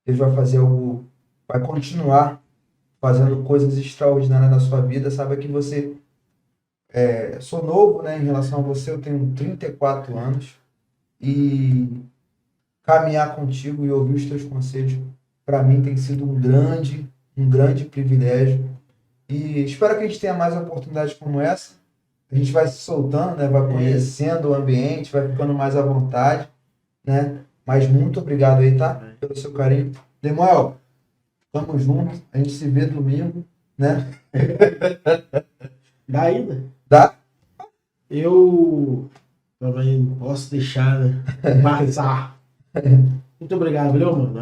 Deus vai fazer algo, vai continuar fazendo coisas extraordinárias na sua vida. Sabe que você, sou novo, né, em relação a você, eu tenho 34 anos, e caminhar contigo e ouvir os teus conselhos, para mim tem sido um grande privilégio, e espero que a gente tenha mais oportunidades como essa. A gente vai se soltando, né, vai conhecendo o ambiente, vai ficando mais à vontade, né, mas muito obrigado aí, tá, pelo seu carinho. Lemuel, tamo junto, a gente se vê domingo, né? Dá ainda? Dá? Eu também não posso deixar, né, vazar. Muito obrigado, viu, mano?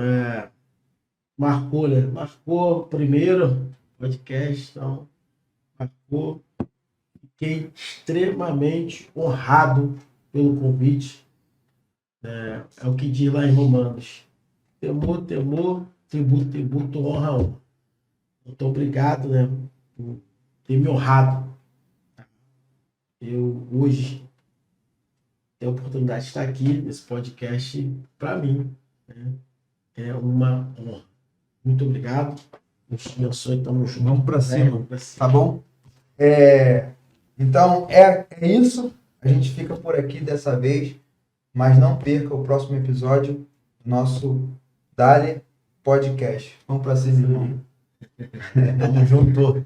Marcou, né? Marcou o primeiro podcast, então marcou. Fiquei extremamente honrado pelo convite. É o que diz lá em Romanos. Temor, tributo, honra. Muito obrigado, né, por ter me honrado. Eu hoje tenho a oportunidade de estar aqui nesse podcast, para mim, né, é uma honra. Muito obrigado. Deus te abençoe, tamo junto. Vamos para cima, tá bom? Então, é isso. A gente fica por aqui dessa vez, mas não perca o próximo episódio do nosso Dali Podcast. Vamos para cima, irmão. Tamo junto.